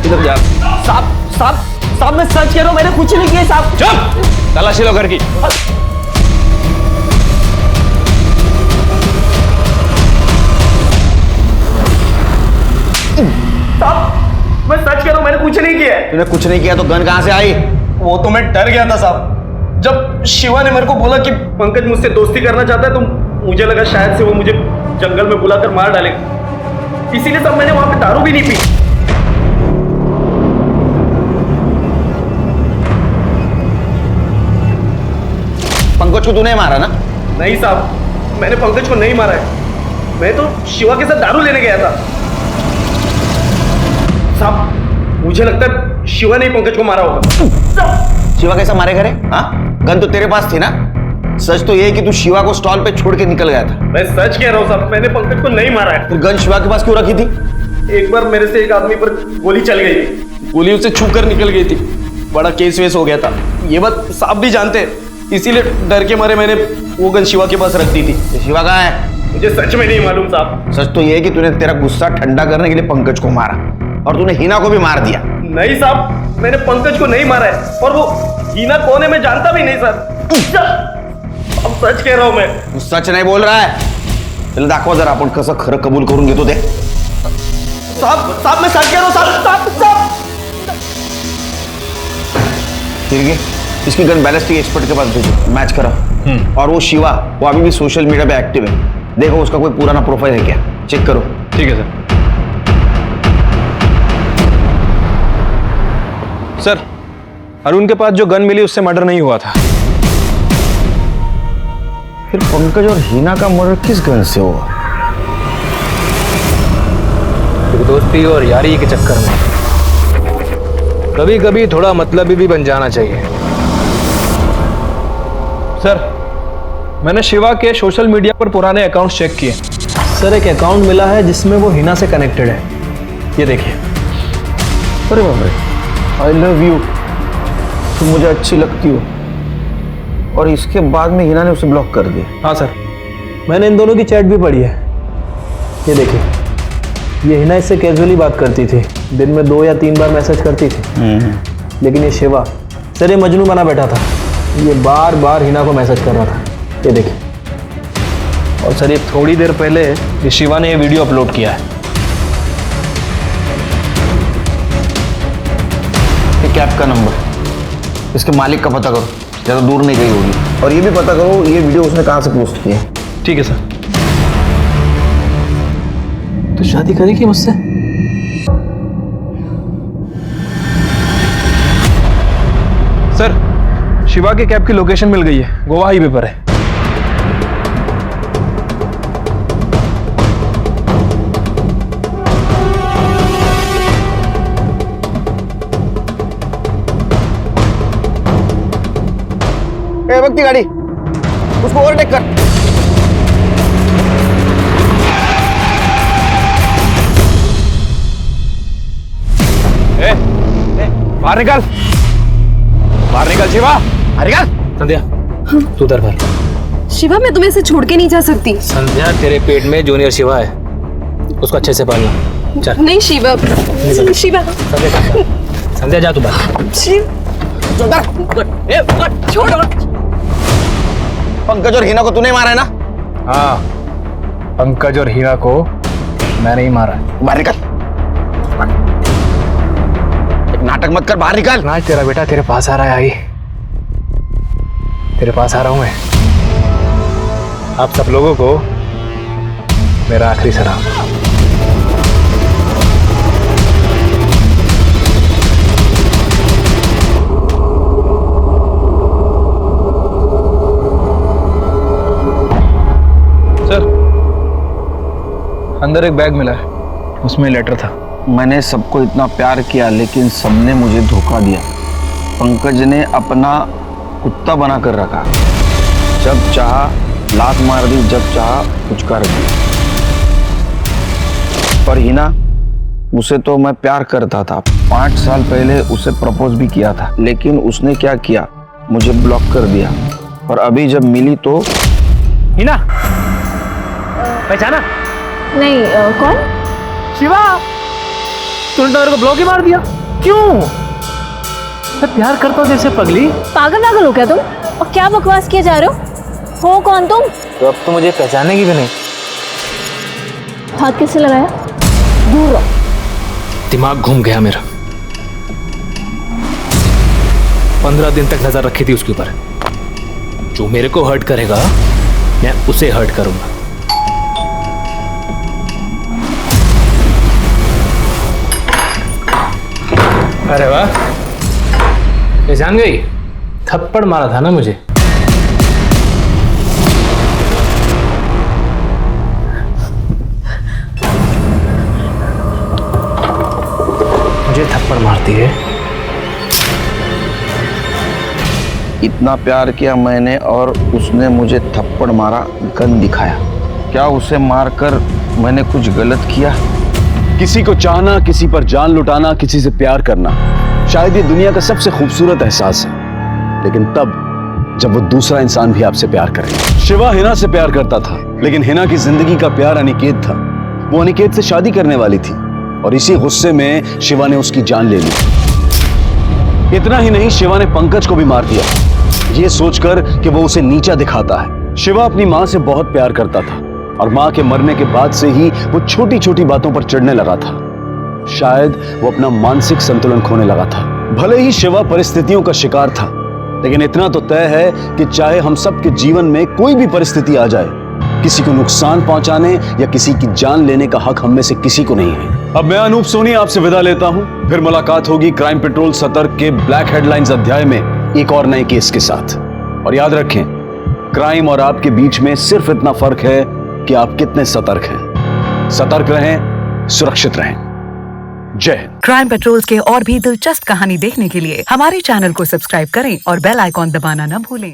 इधर जा। साहब मैं सच कह रहा हूं, मैंने कुछ नहीं किया साहब। चुप, तलाशी लो घर की। साहब मैं सच कह रहा हूं, मैंने कुछ नहीं किया है। तूने कुछ नहीं किया तो गन कहां से आई? वो तो मैं डर गया था साहब। जब शिवा ने मेरे को बोला कि पंकज मुझसे दोस्ती करना चाहता है तो मुझे लगा शायद से वो मुझे जंगल में बुलाकर मार डालेगा, इसीलिए साहब मैंने वहां पे दारू भी नहीं पी। पंकज को तूने मारा ना? नहीं साहब, मैंने पंकज को नहीं मारा है, मैं तो शिवा के साथ दारू लेने गया था। साहब मुझे लगता है शिवा ने पंकज को मारा होगा। शिवा कैसा मारेगा रे? हाँ, गन तो तेरे पास थी ना? सच तो ये है कि तू शिवा को स्टॉल पे छोड़ के निकल गया था। मैं सच कह रहा हूँ साहब, मैंने पंकज को नहीं मारा है। फिर गन शिवा के पास क्यों रखी थी? एक बार मेरे से एक आदमी पर गोली चल गई थी, गोली उसे छू कर निकल गई थी, बड़ा केस वेस हो गया था। ये बात साहब भी जानते हैं, इसीलिए डर के मारे मैंने वो गन शिवा के पास रख दी थी। शिवा कहाँ है? मुझे सच में नहीं मालूम साहब। सच तो ये है कि तूने तेरा गुस्सा ठंडा करने के लिए पंकज को मारा और तूने हिना को भी मार दिया। नहीं साहब, मैंने पंकज को नहीं मारा है और वो हिना कौन है मैं जानता भी नहीं सर। अब सच कह रहा हूं मैं। तू सच नहीं बोल रहा है? चल दाखवा जरा आपण कसं खरं कबूल करून घेतो ते। साहब मैं सच कह रहा हूं साहब। ठीक है, इसकी गन बैलिस्टिक एक्सपर्ट के पास भेजो, मैच करा। और वो शिवा, वो अभी भी सोशल मीडिया पे एक्टिव है, देखो उसका कोई पुराना प्रोफाइल है क्या, चेक करो। ठीक है सर। सर अरुण के पास जो गन मिली उससे मर्डर नहीं हुआ था। फिर पंकज और हिना का मर्डर किस गन से हुआ? दोस्ती और यारी के चक्कर में कभी कभी थोड़ा मतलबी भी बन जाना चाहिए। सर मैंने शिवा के सोशल मीडिया पर पुराने अकाउंट्स चेक किए। सर एक अकाउंट मिला है जिसमें वो हिना से कनेक्टेड है, ये देखिए। अरे बाप रे, आई लव यू, तुम मुझे अच्छी लगती हो, और इसके बाद में हिना ने उसे ब्लॉक कर दिया। हाँ सर, मैंने इन दोनों की चैट भी पढ़ी है, ये देखिए। ये हिना इससे कैजुअली बात करती थी, दिन में 2 या 3 बार मैसेज करती थी। लेकिन ये शिवा, सर ये मजनू बना बैठा था, ये बार बार हिना को मैसेज कर रहा था, ये देखिए। और सर ये थोड़ी देर पहले ये शिवा ने ये वीडियो अपलोड किया है। ये कैब का नंबर, इसके मालिक का पता करो। ज़्यादा दूर नहीं गई होगी। और ये भी पता करो ये वीडियो उसने कहाँ से पोस्ट किया है। ठीक है सर। तो शादी करेगी मुझसे? सर, शिवा के कैब की लोकेशन मिल गई है, गोवा हाईवे पर है। भक्ति गाड़ी, उसको ओवरटेक कर। बाहर निकल, बाहर निकल शिवा, बाहर निकल। संध्या, तू उधर कर। शिवा, मैं तुम्हें से छोड़ के नहीं जा सकती। संध्या, तेरे पेट में जूनियर शिवा है, उसको अच्छे से पालना। चल। नहीं शिवा, शिवा। संध्या जा तू बाहर। छोड़ो। पंकज और हिना को तूने मारा है ना? हाँ, पंकज और हिना को मैंने ही मारा है। बाहर निकल, नाटक मत कर, बाहर निकल। आज तेरा बेटा तेरे पास आ रहा है। आई, तेरे पास आ रहा हूं मैं। आप सब लोगों को मेरा आखिरी सलाम। सर, अंदर एक बैग मिला है, उसमें लेटर था। मैंने सबको इतना प्यार किया लेकिन सबने मुझे धोखा दिया। पंकज ने अपना कुत्ता बना कर रखा, जब चाहा लात मार दी, जब चाहा पुचकार दी। पर हिना, उसे तो मैं प्यार करता था। 5 साल पहले उसे प्रपोज भी किया था, लेकिन उसने क्या किया, मुझे ब्लॉक कर दिया। और अभी जब मिली तो हिना, पहचाना? नहीं, कौन? शिवा, तूने तो मेरे को ब्लॉक ही मार दिया। क्यों? मैं प्यार करता हूँ जैसे पगली। पागल पागल हो क्या तुम? और क्या बकवास किए जा रहे हो कौन तुम? तो अब तो मुझे पहचानेगी भी नहीं। हाथ किससे लगाया? दूर रहो। दिमाग घूम गया मेरा। 15 दिन तक नजर रखी थी उसके ऊपर। जो मेरे को हर्ट करेगा मैं उसे हर्ट करूंगा। अरे वाह, पहचान गई? थप्पड़ मारा था ना मुझे। मुझे थप्पड़ मारती है। इतना प्यार किया मैंने और उसने मुझे थप्पड़ मारा, गन दिखाया। क्या उसे मारकर मैंने कुछ गलत किया? किसी को चाहना, किसी पर जान लुटाना, किसी से प्यार करना, शायद ये दुनिया का सबसे खूबसूरत एहसास है। लेकिन तब जब वो दूसरा इंसान भी आपसे प्यार करे। शिवा हिना से प्यार करता था, लेकिन हिना की जिंदगी का प्यार अनिकेत था। वो अनिकेत से शादी करने वाली थी और इसी गुस्से में शिवा ने उसकी जान ले ली। इतना ही नहीं, शिवा ने पंकज को भी मार दिया, ये सोचकर कि वो उसे नीचा दिखाता है। शिवा अपनी माँ से बहुत प्यार करता था और माँ के मरने के बाद से ही वो छोटी छोटी बातों पर चिढ़ने लगा था। शायद वो अपना मानसिक संतुलन खोने लगा था। भले ही शिवा परिस्थितियों का शिकार था, लेकिन इतना तो तय है कि चाहे हम सबके जीवन में कोई भी परिस्थिति आ जाए, किसी को नुकसान पहुंचाने या किसी की जान लेने का हक हम में से किसी को नहीं है। अब मैं अनूप सोनी आपसे विदा लेता हूं। फिर मुलाकात होगी क्राइम पेट्रोल सतर्क के ब्लैक हेडलाइंस अध्याय में एक और नए केस के साथ। और याद रखें, क्राइम और आपके बीच में सिर्फ इतना फर्क है कि आप कितने सतर्क हैं। सतर्क रहें, सुरक्षित रहें। जय हिंद। क्राइम पेट्रोल्स के और भी दिलचस्प कहानी देखने के लिए हमारे चैनल को सब्सक्राइब करें और बेल आइकॉन दबाना न भूलें।